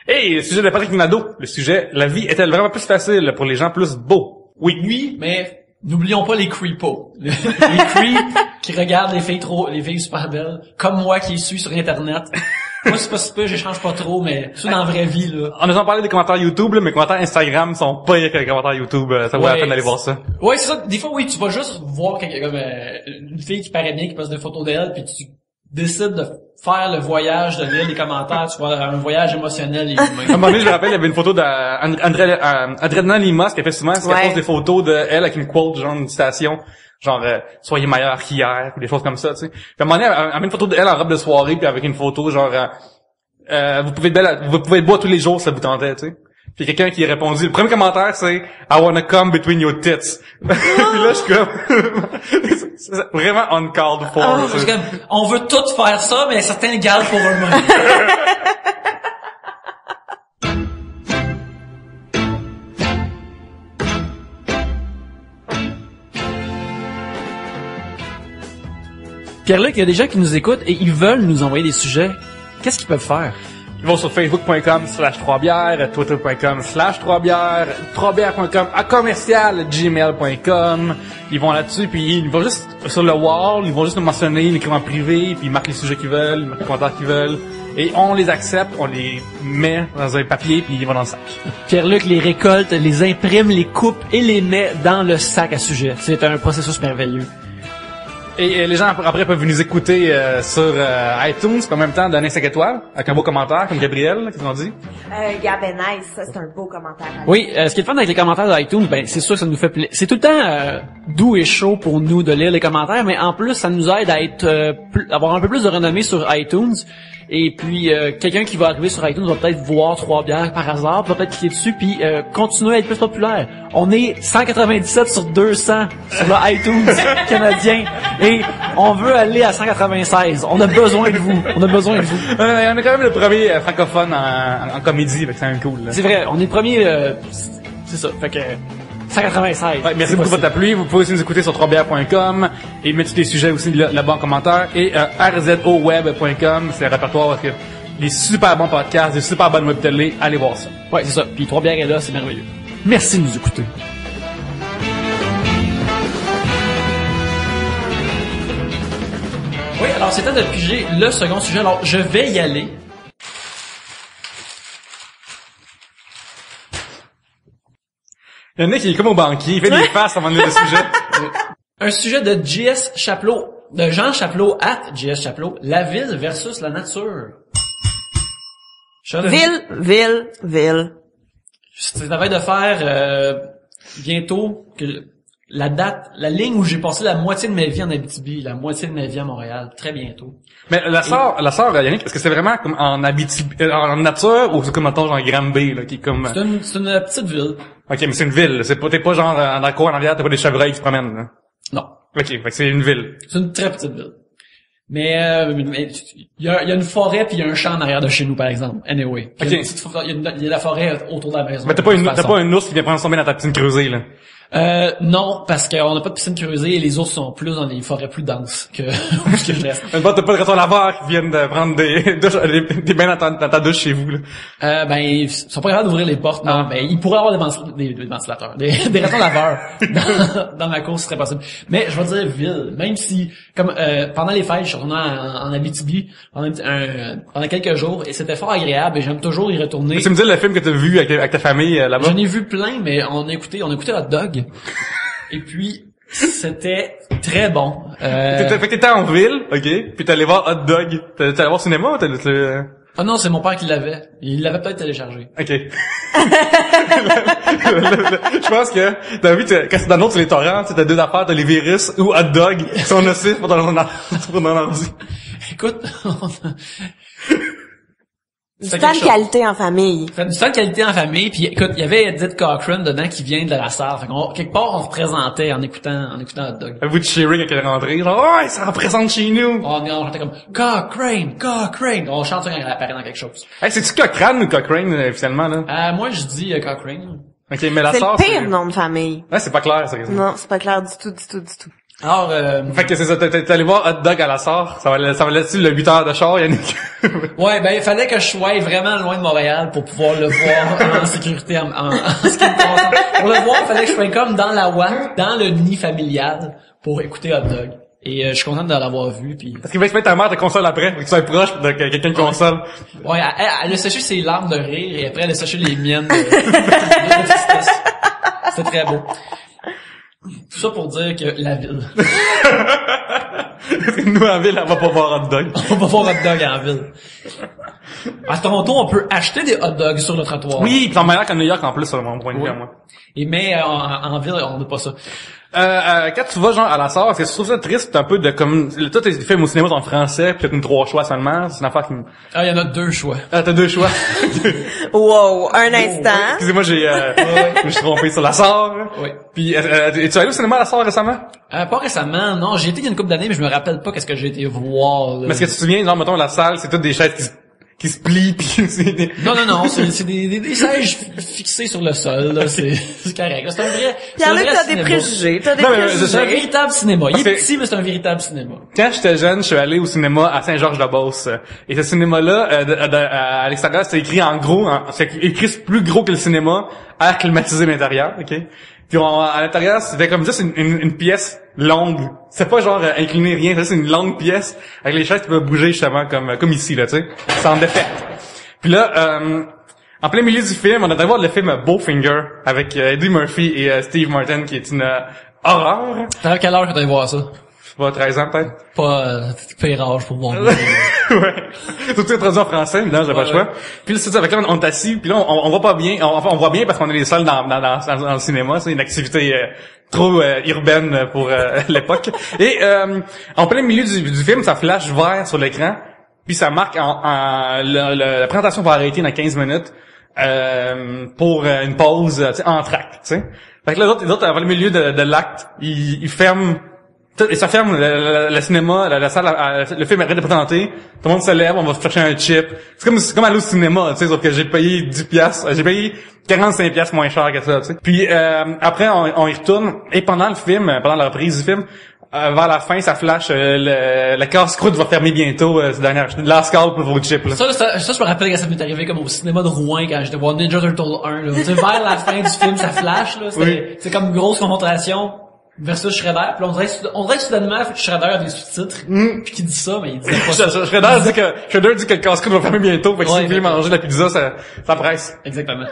C: Hey, le sujet de Patrick Nadeau, le sujet, la vie est-elle vraiment plus facile pour les gens plus beaux?
B: Oui, mais n'oublions pas les creepos. Les creeps qui regarde les filles super belles, comme moi qui les suis sur Internet. Moi, c'est pas si peu, j'échange pas trop, mais c'est dans la vraie vie, là.
C: On a parlé des commentaires YouTube, là, mais les commentaires Instagram sont pas pires que les commentaires YouTube. Ça vaut la peine d'aller voir ça.
B: Ouais, c'est ça. Des fois, oui, tu vas juste voir comme une fille qui paraît bien, qui poste des photos d'elle, puis tu décides de faire le voyage, de lire les commentaires, tu vois, un voyage émotionnel et humain.
C: À un moment donné, je me rappelle, il y avait une photo d'Adriana Lima, ce qu'elle fait souvent, c'est qu'elle pose des photos de elle avec une quote, genre une citation, genre soyez meilleur qu'hier, ou des choses comme ça, tu sais. Puis à un moment donné, elle met une photo d'elle en robe de soirée, puis avec une photo genre vous pouvez être beau tous les jours, ça vous tentait, tu sais. Puis quelqu'un qui a répondu, le premier commentaire c'est I wanna come between your tits. Puis là je suis comme c'est vraiment uncalled for.
B: C'est comme, on veut tous faire ça, mais certains gardent pour eux-mêmes. Pierre-Luc, il y a des gens qui nous écoutent et ils veulent nous envoyer des sujets. Qu'est-ce qu'ils peuvent faire?
C: Ils vont sur facebook.com/3bières, twitter.com/3bières, 3bières.com, @gmail.com. Ils vont là-dessus, puis ils vont juste sur le wall, ils vont juste nous mentionner, ils écrivent en privé, puis ils marquent les sujets qu'ils veulent, ils marquent les commentaires qu'ils veulent. Et on les accepte, on les met dans un papier, puis ils vont dans le sac.
B: Pierre-Luc les récolte, les imprime, les coupe et les met dans le sac à sujets. C'est un processus merveilleux.
C: Et les gens après peuvent nous écouter sur iTunes, puis en même temps donner 5 étoiles, avec un beau commentaire, comme Gabriel, qu'est-ce qu'on dit?
D: Nice, ça c'est un beau commentaire.
B: Oui, ce qui est le fun avec les commentaires d'iTunes, ben c'est sûr que ça nous fait plaisir. C'est tout le temps doux et chaud pour nous de lire les commentaires, mais en plus ça nous aide à être avoir un peu plus de renommée sur iTunes. Et puis quelqu'un qui va arriver sur iTunes va peut-être voir 3 bières par hasard, va peut-être cliquer dessus puis continuer à être plus populaire. On est 197 sur 200 sur le iTunes canadien et on veut aller à 196. On a besoin de vous. On a besoin de vous.
C: On est quand même le premier francophone en comédie, fait que c'est un cool. Là.
B: C'est vrai, on est le premier c'est ça. Fait que 196.
C: Ouais, merci beaucoup de votre appui. Vous pouvez aussi nous écouter sur 3bières.com et mettre tous les sujets aussi là-bas en commentaire. Et rzoweb.com, c'est un répertoire parce que des super bons podcasts, des super bonnes web télé. Allez voir ça.
B: Ouais, c'est ça. Puis 3 bières est là, c'est merveilleux. Merci de nous écouter. Oui, alors c'est temps de piger le second sujet. Alors, je vais y aller.
C: Il y en a qui est comme au banquier, il fait des faces avant de lire le sujet.
B: Un sujet de J.S. Chapelot, de Jean Chapelot @J.S. Chapelot, la ville versus la nature.
D: Ville.
B: Ça va être de faire bientôt que la date, la ligne où j'ai passé la moitié de ma vie en Abitibi, la moitié de ma vie à Montréal, très bientôt.
C: Mais la sœur, Yannick, est-ce que c'est vraiment comme en Abitibi, en nature, ou c'est comme, mettons, genre Granby, là, qui est comme...
B: C'est une petite ville.
C: Ok, mais c'est une ville, t'es pas genre, dans la cour en arrière, t'as pas des chevreuils qui se promènent, là.
B: Non.
C: Ok, fait que c'est une ville.
B: C'est une très petite ville. Mais il y a une forêt puis il y a un champ en arrière de chez nous, par exemple. Anyway.
C: Ok.
B: Il y a la forêt autour de la maison.
C: Mais t'as pas un ours qui vient prendre son bain dans ta piscine creusée, là.
B: Non, parce qu'on n'a pas de piscine creusée et les ours sont plus dans les forêts plus denses que où ce que je reste.
C: T'as pas de raton laveur qui viennent de prendre des bains dans ta douche chez vous, là.
B: Ben, ils sont pas capables d'ouvrir les portes, non. Ben, il pourrait avoir des ventilateurs, des ratons laveurs dans ma cour, ce serait possible. Mais je vais dire ville, même si, comme, pendant les fêtes, je suis retourné en Abitibi pendant quelques jours et c'était fort agréable et j'aime toujours y retourner.
C: Mais tu me dis le film que t'as vu avec ta famille là-bas?
B: J'en ai vu plein, mais on a écouté Hot Dog. Et puis, c'était très bon.
C: Fait que t'étais en ville, ok, puis t'es allé voir Hot Dog. T'es allé voir au cinéma ou
B: Ah non, c'est mon père qui l'avait. Il l'avait peut-être téléchargé.
C: Ok. Je pense que t'as vu, quand c'est dans l'autre, c'est les torrents, t'as deux affaires, t'as les virus ou Hot Dog, qui sont nocifs pour ton ordi.
B: Écoute,
D: Du temps de qualité en famille.
B: Fait du temps de qualité en famille, puis écoute, il y avait Edith Cochrane dedans qui vient de la salle. Fait qu'on, quelque part, on se représentait en écoutant Hot Dog.
C: Vous de cheering quand elle est rentrée, genre, ouais, ça représente chez nous.
B: On chantait comme, Cochrane. On chante quand elle apparaît dans quelque chose.
C: Hey, c'est-tu Cochrane ou Cochrane, officiellement, là?
B: Moi, je dis Cochrane.
C: Ok, mais la
D: C'est
C: sœur,
D: le pire nom de famille.
C: Ouais, c'est pas clair, ça.
D: Non, c'est pas clair du tout.
B: Alors,
C: fait que c'est ça, t'es allé voir Hot Dog à la sœur. Ça va laisser le 8 heures de char, Yannick.
B: ouais, ben, il fallait que je sois vraiment loin de Montréal pour pouvoir le voir en sécurité, en ce qui me concerne. Pour le voir, il fallait que je sois comme dans la ouate, dans le nid familial, pour écouter Hot Dog. Et je suis content de l'avoir vu. Puis
C: Parce qu'il va expliquer ta mère te console après, pour que tu sois proche de quelqu'un de console.
B: ouais, elle a séché ses larmes de rire et après elle a séché les miennes de tristesse. C'était très beau. Tout ça pour dire que la ville.
C: Nous, en ville, on va pas voir hot dog.
B: On va voir hot dog en ville. À Toronto, on peut acheter des hot dogs sur le trottoir.
C: Oui, pis en meilleur qu'à New York, en plus, sur mon point de vue, à moi.
B: Et mais en ville, on n'a pas ça.
C: Quand tu vas genre à la SAR, est-ce que tu trouves ça triste, c'est un peu de comme tous tes films au cinéma sont en français, pis t'as comme 3 choix seulement, c'est une affaire qui me...
B: Ah, il y en a 2 choix.
C: Ah, t'as 2 choix.
D: Wow, un instant.
C: Excusez-moi, je me suis trompé sur la SAR.
B: Oui.
C: Puis es-tu allé au cinéma à la SAR récemment?
B: Pas récemment, non. J'ai été il y a une couple d'années, mais je me rappelle pas qu'est-ce que j'ai été voir. Là.
C: Mais est-ce que tu te souviens, genre, mettons, la salle, c'est toutes des chaises qui se plient, pis c'est des...
B: Non, c'est des sièges fixés sur le sol, là. C'est correct. Là, c'est un vrai.
D: Pierre-Luc, t'as des préjugés,
C: Non, mais
B: C'est un
D: préjugés.
B: véritable cinéma. Il est
C: Parce que-
B: petit, mais c'est un véritable cinéma.
C: Quand j'étais jeune, je suis allé au cinéma à Saint-Georges-de-Beauce. Et ce cinéma-là, à l'extérieur, c'est écrit en gros, c'est écrit plus gros que le cinéma, air climatisé l'intérieur, ok? Puis à l'intérieur, c'était comme juste une pièce longue. C'est pas genre incliné rien, c'est une longue pièce avec les chaises qui peuvent bouger justement comme ici, là, tu sais. Sans défaite. Puis là, en plein milieu du film, on a d'avoir le film Bowfinger avec Eddie Murphy et Steve Martin, qui est une horreur.
B: T'as quelle heure que t'allais voir ça?
C: Je sais pas, 13 ans peut-être.
B: Pas rage pour voir.
C: Ouais. Tout est traduit en français, mais non, j'ai pas le choix. Puis là, c'est ça, avec là, on est assis, puis là, on voit pas bien, on voit bien parce qu'on est les seuls dans le cinéma, c'est une activité trop urbaine pour l'époque. Et en plein milieu du film, ça flash vert sur l'écran, puis ça marque la présentation va arrêter dans 15 minutes pour une pause, tu sais, en track, tu sais. Fait que là, les autres, avant le milieu de l'acte, ils ferment. Et ça ferme le cinéma, la salle, le film arrête de présenter, tout le monde se lève, on va chercher un chip. C'est comme aller au cinéma, tu sais, sauf que j'ai payé 10 piastres, j'ai payé 45 piastres moins cher que ça, tu sais. Puis après on y retourne et pendant le film, pendant la reprise du film, vers la fin, ça flash, la casse-croûte va fermer bientôt, cette dernière, last call pour vos chips, là.
B: Ça, je me rappelle quand ça m'est arrivé comme au cinéma de Rouen quand j'étais voir Ninja Turtle 1, là. Tu sais, vers la fin du film, ça flash, là. C'est comme une grosse confrontation. Versus Shredder, puis on dirait que soudainement Shredder a des sous-titres, puis qui dit ça, mais il dit pas ça.
C: Shredder dit que le casse-croûte va fermer bientôt, fait que si vous voulez manger de la pizza, ça presse.
B: Exactement.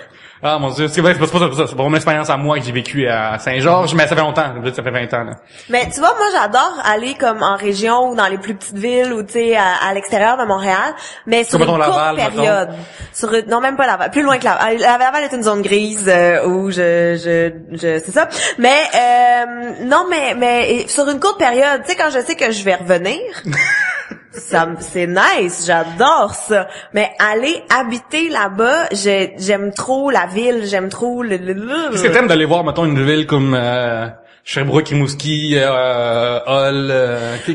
C: Ah mon Dieu, c'est vrai, c'est pas mon expérience à moi que j'ai vécu à Saint-Georges, mais ça fait longtemps, ça fait 20 ans là.
D: Mais tu vois, moi j'adore aller comme en région ou dans les plus petites villes ou tu sais à l'extérieur de Montréal, mais sur
C: Comme
D: une
C: mettons
D: courte
C: Laval,
D: période. Non, même pas Laval, plus loin que Laval. Laval est une zone grise où je c'est ça. Mais non, mais sur une courte période, tu sais quand je sais que je vais revenir. C'est nice, j'adore ça. Mais aller habiter là-bas, j'aime trop la ville, j'aime trop le.
C: Qu'est-ce que t'aimes d'aller voir, mettons, une ville comme Sherbrooke, Rimouski, Hull,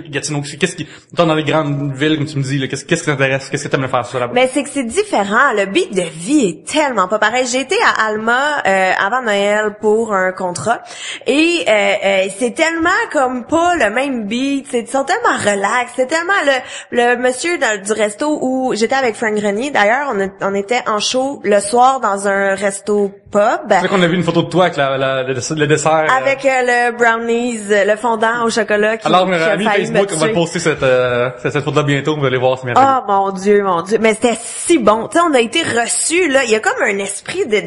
C: Gatineau, qu'est-ce qui, dans les grandes villes, comme tu me dis, là, qu'est-ce qui t'intéresse, qu'est-ce que t'aimes faire ça là-bas?
D: Mais c'est que c'est différent. Le beat de vie est tellement pas pareil. J'ai été à Alma avant Noël pour un contrat et c'est tellement comme pas le même beat. Ils sont tellement relax. C'est tellement le monsieur du resto où j'étais avec Frank Grenier. D'ailleurs, on était en show le soir dans un resto pub.
C: C'est vrai qu'on a vu une photo de toi avec le dessert.
D: Avec le brownies, le fondant au chocolat qui
C: alors, mes amis
D: failli
C: Facebook,
D: me
C: on va
D: tuer.
C: poster cette photo-là bientôt, vous allez voir, c'est merveilleux.
D: Oh mon Dieu. Mais c'était si bon. Tu sais, on a été reçus, là. Il y a comme un esprit de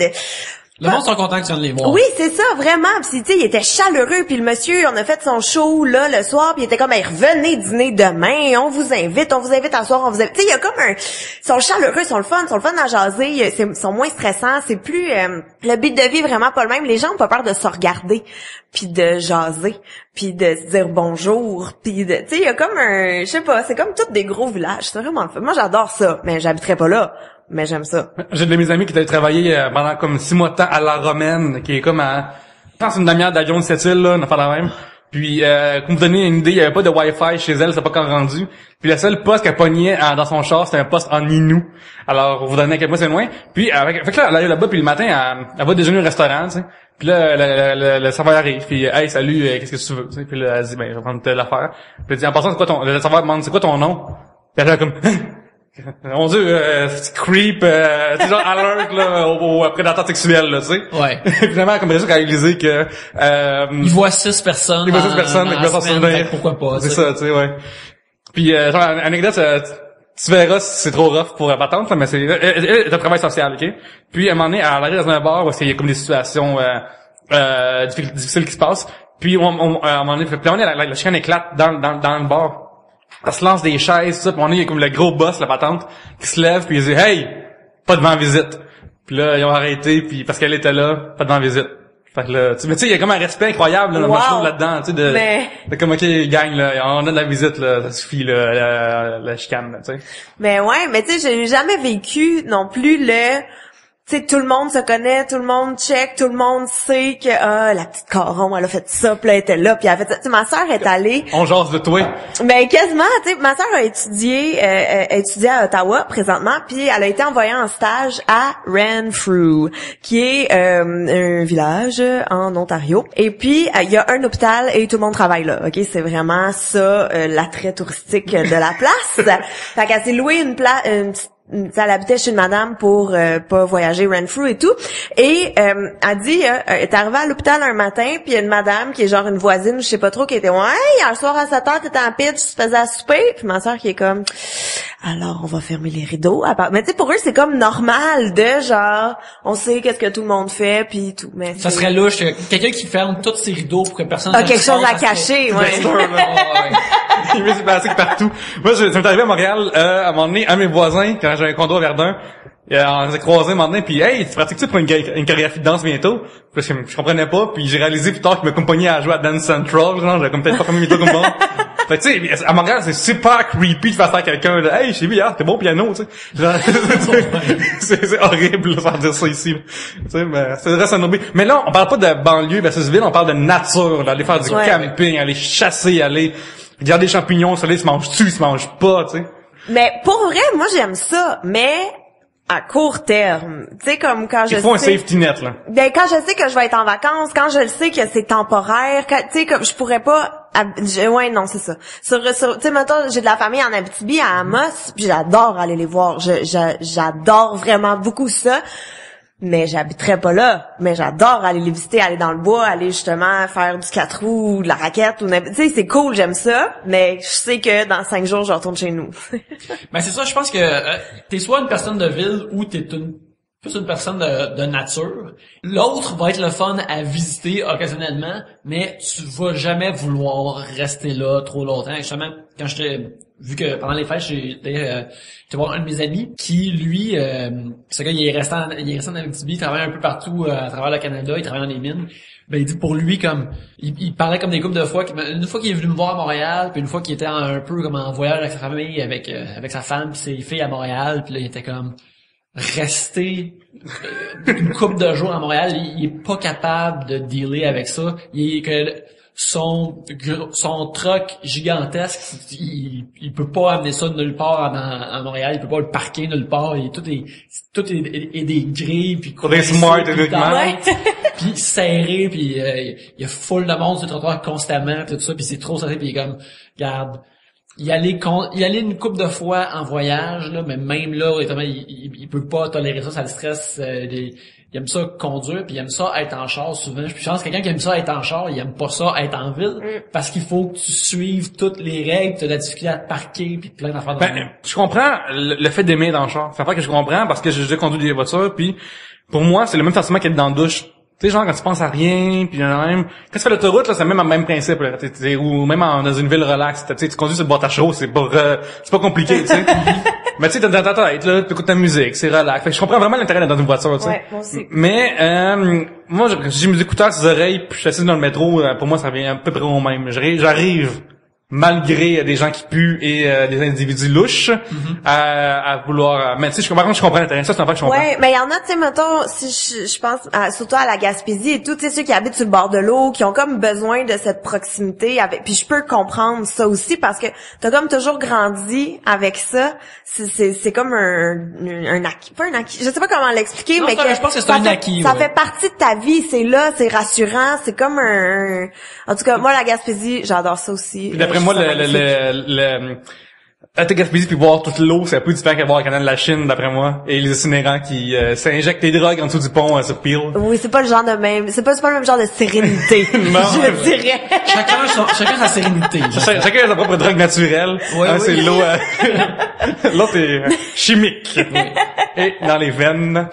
B: Le monde sont contents que tu viennes les voir.
D: Oui, c'est ça, vraiment. Puis tu sais, il était chaleureux. Puis le monsieur, on a fait son show là le soir. Puis il était comme, hey, revenez dîner demain. On vous invite à soir. Tu sais, il y a comme ils sont chaleureux, ils sont le fun à jaser. Ils sont moins stressants. C'est plus le beat de vie est vraiment pas le même. Les gens ont pas peur de se regarder, puis de jaser, puis de se dire bonjour, puis de, tu sais, il y a comme je sais pas, c'est comme tous des gros villages. C'est vraiment le fun. Moi, j'adore ça, mais j'habiterais pas là. Mais j'aime ça.
C: J'ai de mes amis qui avaient travaillé pendant comme 6 mois de temps à La Romaine, qui est comme je pense une demi-heure d'avion de cette île, là, on a fait la même. Puis, pour vous donner une idée, il y avait pas de Wi-Fi chez elle, c'est pas encore rendu. Puis le seul poste qu'elle pognait dans son char, c'était un poste en Inou. Alors, pour vous donner à quel point c'est loin. Puis, fait que là, elle arrive là-bas, puis le matin, elle va déjeuner au restaurant, tu sais. Puis là, le serveur arrive, puis hey, salut, qu'est-ce que tu veux? Tu sais, puis là, elle dit, ben, je vais prendre telle affaire. Puis elle dit, en passant, le serveur demande, c'est quoi ton nom? Puis elle est comme, mon Dieu, creep, tu sais, genre alert, là, au prédateur sexuel, là, tu sais.
B: Ouais.
C: Finalement, comme réussi à réaliser que,
B: Il voit 6 personnes.
C: il voit 6 personnes,
B: dans
C: il
B: la
C: va s'en
B: semaine,
C: souvenir.
B: fait que pourquoi pas,
C: C'est ça, tu sais, ouais. Puis, genre, anecdote, tu verras si c'est trop rough pour la patente, là, mais c'est un travail social, ok? Puis, à un moment donné, elle arrive dans un bar où il y a comme des situations, difficiles qui se passent. Puis, à un moment donné, la chicane éclate dans le bar. Elle se lance des chaises, tout ça, puis on est comme le gros boss, la patente, qui se lève, puis il dit « Hey, pas devant visite ». Puis là, ils ont arrêté, puis parce qu'elle était là, pas devant visite. Fait que là, mais tu sais, il y a comme un respect incroyable, là,
D: Wow.
C: je trouve, là-dedans, tu sais, de comme, ok, gang, là, on donne la visite, là, ça suffit, là, la chicane, là, tu sais.
D: Mais ouais, mais tu sais, j'ai jamais vécu non plus tu sais, tout le monde se connaît, tout le monde check, tout le monde sait que la petite Caron, elle a fait ça, puis elle était là, puis elle a fait ça. Tu sais, ma sœur est allée.
C: On jase de toi.
D: Ben quasiment, tu sais, ma sœur a étudié à Ottawa présentement, puis elle a été envoyée en stage à Renfrew, qui est un village en Ontario. Et puis il y a un hôpital et tout le monde travaille là. OK, c'est vraiment ça l'attrait touristique de la place. Fait qu'elle s'est louée une petite. Elle habitait chez une madame pour pas voyager Renfrew et tout. Et elle dit, elle est arrivée à l'hôpital un matin, puis il y a une madame qui est genre une voisine, je sais pas trop, qui était « Ouais, hier soir à 7h, t'étais en pitch, tu te faisais à souper. » Puis ma soeur qui est comme « Alors, on va fermer les rideaux. » Mais tu sais, pour eux, c'est comme normal de genre, on sait qu'est-ce que tout le monde fait, puis tout. Mais
B: Ça serait louche, quelqu'un qui ferme tous ses rideaux pour que personne
D: quelque chose à cacher, ouais.
C: Il met ses plastiques partout. Moi, ça m'est arrivé à Montréal, à un moment donné, un de mes voisins, quand j'avais un condo à Verdun, on s'est croisés un moment donné, puis hey, tu pratiques-tu pour une chorégraphie de danse bientôt? Parce que je comprenais pas, puis j'ai réalisé plus tard qu'il m'accompagnait à jouer à Dance Central, genre, j'avais comme peut-être pas comme bientôt comme moi. Fait que tu sais, à Montréal, c'est super creepy de faire ça à quelqu'un, là, hey, chez lui, t'es bon piano, tu sais. Genre, c'est horrible de faire dire ça ici, tu sais, mais c'est vrai, ça nous oublie. Mais là, on parle pas de banlieue versus ville, on parle de nature, là, aller faire du camping, aller chasser, aller regarder les champignons, ça, ils se mangent-tu, ils se mangent pas, tu sais.
D: Mais pour vrai, moi j'aime ça, mais à court terme. Tu sais, comme quand je sais...
C: Il faut un safety net, là.
D: Ben, quand je sais que je vais être en vacances, quand je le sais que c'est temporaire, tu sais, comme je pourrais pas... ouais, non, c'est ça. Tu sais, mettons, j'ai de la famille en Abitibi, à Amos, puis j'adore aller les voir. J'adore vraiment beaucoup ça. Mais j'habiterais pas là. Mais j'adore aller les visiter, aller dans le bois, aller justement faire du 4 roues ou de la raquette. Tu sais, c'est cool, j'aime ça. Mais je sais que dans 5 jours, je retourne chez nous.
B: Ben c'est ça, je pense que t'es soit une personne de ville ou t'es plus une personne de nature. L'autre va être le fun à visiter occasionnellement, mais tu vas jamais vouloir rester là trop longtemps. Justement, quand vu que pendant les fêtes, j'étais voir un de mes amis qui, lui, ce gars, il est resté en Abitibi, il travaille un peu partout à travers le Canada, il travaille dans les mines. Ben, il dit pour lui, comme, il parlait comme des couples de fois, une fois qu'il est venu me voir à Montréal, puis une fois qu'il était un peu comme en voyage avec sa famille, avec sa femme pis ses filles à Montréal, puis là, il était comme, rester une couple de jours à Montréal, il est pas capable de dealer avec ça. Son truck gigantesque, il peut pas amener ça de nulle part à Montréal, il peut pas le parquer nulle part, tout est des grilles puis
C: des smart uniquement,
B: puis serré, puis il y a full de monde sur le trottoir constamment, pis tout ça, puis c'est trop serré, puis il est comme, regarde, y aller une couple de fois en voyage là, mais même là, il peut pas tolérer ça le stress. Il aime ça conduire, puis il aime ça être en char souvent. Puis je pense que quelqu'un qui aime ça être en char, il aime pas ça être en ville, parce qu'il faut que tu suives toutes les règles, tu as de la difficulté à te parquer, puis plein d'affaires dans le monde.
C: Je comprends le fait d'aimer dans le char. C'est un fait que je comprends, parce que j'ai déjà conduit des voitures, puis pour moi, c'est le même sentiment qu'être dans la douche. Tu sais, genre, quand tu penses à rien, puis même, quand tu fais l'autoroute, là, c'est même le même principe, là. Ou même dans une ville relaxe, tu conduis sur le bord de ta chevaux, c'est pas compliqué, tu sais. Mais tu sais, t'es dans ta tête, là, t'écoutes ta musique, c'est relax. Fait que je comprends vraiment l'intérêt d'être dans une voiture, tu sais.
D: Ouais, moi aussi.
C: Mais, moi, j'ai mes écouteurs sur les oreilles, puis je suis assis dans le métro, pour moi, ça revient à peu près au même. J'arrive, malgré des gens qui puent et des individus louches, à vouloir... mais tu sais, je comprends l'intérêt. Ça, c'est un fait que je comprends.
D: Ouais, mais il y en a, tu sais, mettons, si je pense surtout à la Gaspésie et tout, tu sais, ceux qui habitent sur le bord de l'eau, qui ont comme besoin de cette proximité avec... Puis je peux comprendre ça aussi, parce que t'as comme toujours grandi avec ça. C'est comme un acquis. Pas un acquis. Je sais pas comment l'expliquer,
B: non,
D: mais
B: je pense que c'est un acquis.
D: Ça fait partie de ta vie, c'est là, c'est rassurant, c'est comme un... En tout cas, moi, la Gaspésie, j'adore ça aussi.
C: Puis d'après moi, être à Gaspésie puis boire toute l'eau, c'est un peu différent qu'à boire le canal de la Chine, d'après moi. Et les itinérants qui s'injectent des drogues en dessous du pont sur Peel.
D: Oui, c'est pas le genre de même, c'est pas le même genre de sérénité.
C: Non.
D: Je dirais.
B: Chacun sa sérénité.
C: Chacun a sa propre drogue naturelle.
B: Ouais, oui.
C: C'est l'eau. L'autre est chimique. Et dans les veines.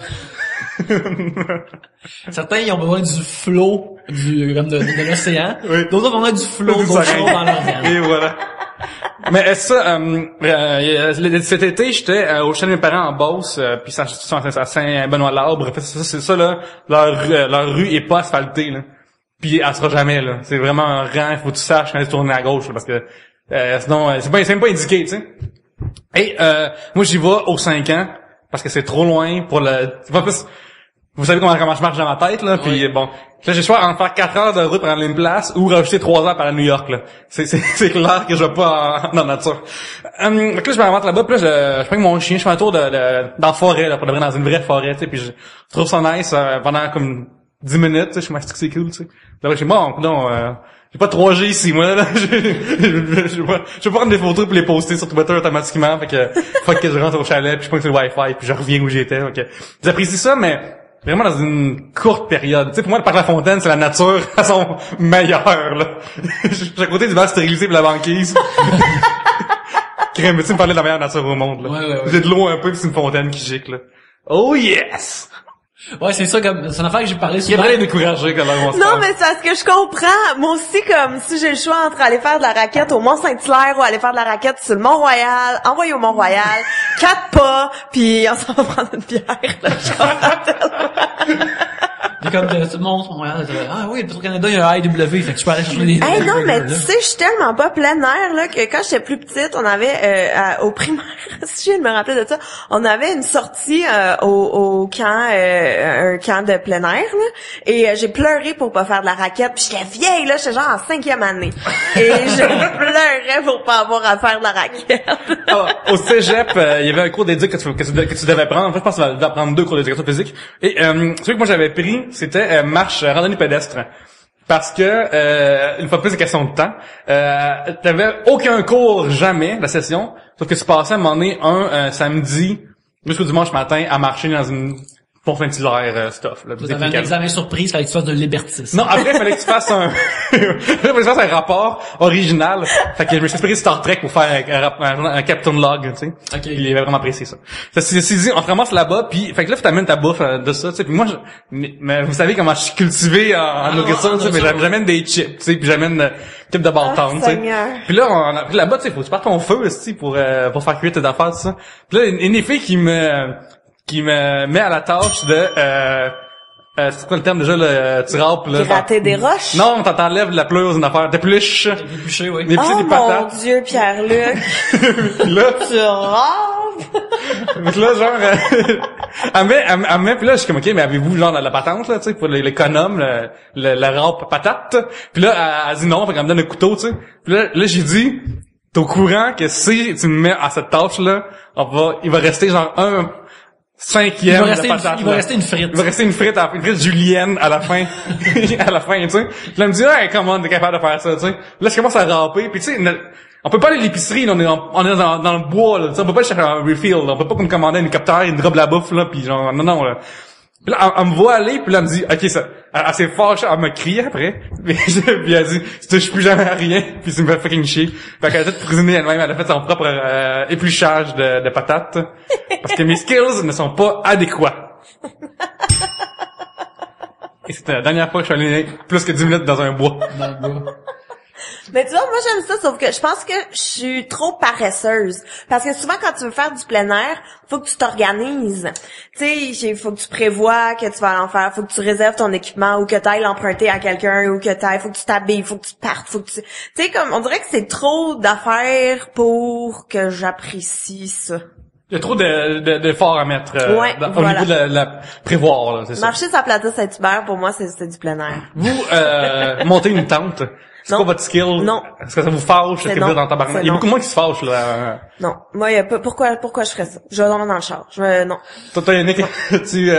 B: Certains, ils ont besoin du flot comme de l'océan.
C: Oui.
B: D'autres ont besoin du flot
C: Du
B: d'eau
C: soleil.
B: chaude dans leur veine.
C: Et voilà. Mais est-ce ça, cet été, j'étais au chez de mes parents en Beauce, puis à Saint-Benoît-l'Arbre. C'est ça, là, leur rue est pas asphaltée, là. Puis elle sera jamais, là. C'est vraiment un rang, il faut que tu saches quand tu tournes à gauche, là, parce que sinon, c'est même pas indiqué, tu sais. Et moi, j'y vais aux 5 ans, parce que c'est trop loin pour c'est pas plus... Vous savez comment je marche dans ma tête, là, puis
B: Oui.
C: bon. Là, j'ai le choix entre faire 4 heures de route pour aller à une place ou rajouter 3 heures par à New York, là. C'est clair que je vais pas dans la nature. Donc là, je m'invente là-bas, puis là, je prends mon chien, je fais un tour dans la forêt, là, pour devenir dans une vraie forêt, tu sais, puis je trouve ça nice pendant comme 10 minutes, tu sais, je me dis que c'est cool, tu sais. Là, je dis, bon, non, j'ai pas de 3G ici, moi, là. Je vais pas prendre des photos pour les poster sur Twitter automatiquement, fait que, faut que je rentre au chalet, puis je pointe sur le Wi-Fi, puis je reviens où j'étais, ok. J'apprécie ça, mais vraiment dans une courte période. Tu sais, pour moi, le parc de la Fontaine, c'est la nature à son meilleur, là. Je suis à côté du verre stérilisé pour la banquise. Crème, tu me parlais de la meilleure nature au monde, là.
B: Ouais.
C: J'ai de l'eau un peu, puis c'est une fontaine qui gicle, là. Oh yes!
B: Ouais, c'est ça, comme, c'est une affaire que j'ai parlé
C: Il
B: souvent.
C: est découragé quand on se
D: Non,
C: parle.
D: mais c'est parce que je comprends. Moi aussi, comme, si j'ai le choix entre aller faire de la raquette au Mont-Saint-Hilaire ou aller faire de la raquette sur le Mont-Royal, envoyer au Mont-Royal, 4 pas, puis on s'en va prendre une bière, là, je comprends tellement.
B: Puis comme, tout le monde, ah oui, le Petro-Canada, il y a un AEW, fait que tu peux aller chercher des...
D: Hey, non, mais
B: burgers,
D: tu
B: là.
D: sais, je suis tellement pas plein air, là, que quand j'étais plus petite, on avait, au primaire, si je viens de me rappeler de ça, on avait une sortie, au camp, un camp de plein air, là, et j'ai pleuré pour pas faire de la raquette, puis j'étais vieille, là, j'étais genre en 5e année. Et je pleurais pour pas avoir à faire de la raquette.
C: Au cégep, il y avait un cours d'éduc que tu devais prendre. En fait, je pense que tu devais prendre 2 cours d'éducation physique. Et celui que moi j'avais pris, c'était marche, randonnée pédestre. Parce que, une fois de plus, c'est question de temps. T'avais aucun cours jamais de la session, sauf que tu passais à un moment donné un samedi jusqu'au dimanche matin à marcher dans une Pont-Saint-Hilaire stuff. Là,
B: Vous avez un examen surprise, fallait que tu fasses de l'hébertisme.
C: Non, après, il fallait que tu fasses un rapport original. Fait que je me suis inspiré de Star Trek pour faire un Captain Log, tu sais.
B: Ok.
C: Il avait vraiment apprécié ça. Ça c'est dit, on te ramasse là-bas, puis fait que là, tu t'amènes ta bouffe de ça, tu sais. Puis moi, mais vous savez comment je suis cultivé en nourriture, tu sais. Mais j'amène des chips, tu sais, puis j'amène un type de Bolton, tu sais.
D: Seigneur.
C: Puis là, puis là-bas, tu sais, faut que tu partes ton feu, tu sais, pour faire cuire tes affaires, tout ça. Puis là, une des filles qui me met à la tâche de c'est quoi le terme déjà, le tu râpes là,
D: Gratter des roches?
C: non, t'enlèves de la pelouse, une affaire d'épluche,
B: Épluché, oui.
C: d'éplucher
D: Oh
C: des
D: mon
C: patates.
D: Dieu, Pierre-Luc.
C: Puis là,
D: Tu râpes?
C: puis là genre elle met, puis là je suis comme ok, mais avez-vous genre la patente là, tu sais, pour l'économe, le râpe patate. Puis là elle dit non, fait qu'elle me donne un couteau, tu sais. Puis là j'ai dit t'es au courant que si tu me mets à cette tâche là, il va rester genre un cinquième de patate.
B: Il va rester une frite.
C: Il va rester une frite julienne à la fin. À la fin, tu sais. Puis là, elle me dit, hey, comment on est capable de faire ça, tu sais. Là, je commence à râper. Puis tu sais, on peut pas aller à l'épicerie, là, on est dans le bois, là. Tu sais, on peut pas aller chercher un refill, là. On peut pas comme commander un hélicoptère, il drop la bouffe, là, puis genre, non, là. Puis là, elle me voit aller, puis là, elle me dit, ok, ça, elle s'est fâchée, elle m'a crié après, puis elle dit, je touche plus jamais à rien, puis ça me fait fucking chier. Fait qu'elle a tout cuisiné elle-même, elle a fait son propre épluchage de patates, parce que mes skills ne sont pas adéquats. Et c'était la dernière fois que je suis allé plus que 10 minutes dans un bois.
B: Dans le bois.
D: Mais tu vois, moi j'aime ça, sauf que je pense que je suis trop paresseuse. Parce que souvent quand tu veux faire du plein air, faut que tu t'organises. Tu sais, faut que tu prévois que tu vas en faire, faut que tu réserves ton équipement ou que tu ailles l'emprunter à quelqu'un ou que faut que tu t'habilles, faut que tu partes, faut que tu... Tu sais, comme, on dirait que c'est trop d'affaires pour que j'apprécie ça.
C: Il y a trop d'efforts à mettre
D: Ouais,
C: au
D: voilà.
C: niveau de la prévoir, là, c'est ça.
D: Marcher sur la plateau Saint-Hubert, pour moi, c'est du plein air.
C: Vous montez une tente. C'est
D: Non.
C: quoi votre skill?
D: Non.
C: Est-ce que ça vous fâche? Est-ce
D: C'est
C: que vous
D: non.
C: êtes dans le tabarnak?
D: C'est
C: Il y a
D: non.
C: beaucoup de monde qui se fâche, là.
D: Non. Moi, y a pas, pourquoi je ferais ça? Je vais dormir dans le char. Non.
C: Toi, t'as Yannick, tu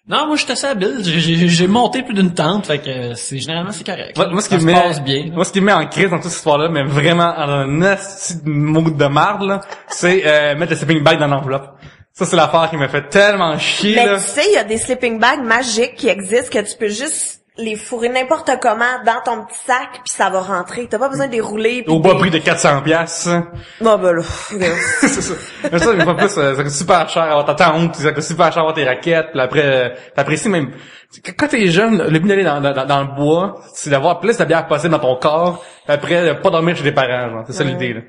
B: Non, moi, je suis assez habile. J'ai monté plus d'une tente, fait que généralement, c'est correct.
C: Moi, ce qui
B: Ça
C: me
B: se passe bien.
C: moi, ce qui me met en crise dans toute cette histoire-là, mais vraiment en un esti de mood de marde, là, c'est, mettre le sleeping bag dans l'enveloppe. Ça, c'est l'affaire qui me fait tellement chier,
D: Mais
C: là.
D: tu sais, il y a des sleeping bags magiques qui existent que tu peux juste les fourrer n'importe comment dans ton petit sac puis ça va rentrer. T'as pas besoin de les rouler.
C: Au bas prix de 400 piastres.
D: Bon, ben là.
C: C'est ça. Mais ça, pas plus, ça coûte super cher avoir ta tente, ça coûte super cher avoir tes raquettes, puis après, t'apprécies même. Quand t'es jeune, le but d'aller dans le bois, c'est d'avoir plus de bière possible dans ton corps, puis après, pas dormir chez tes parents, genre. C'est ça l'idée, là.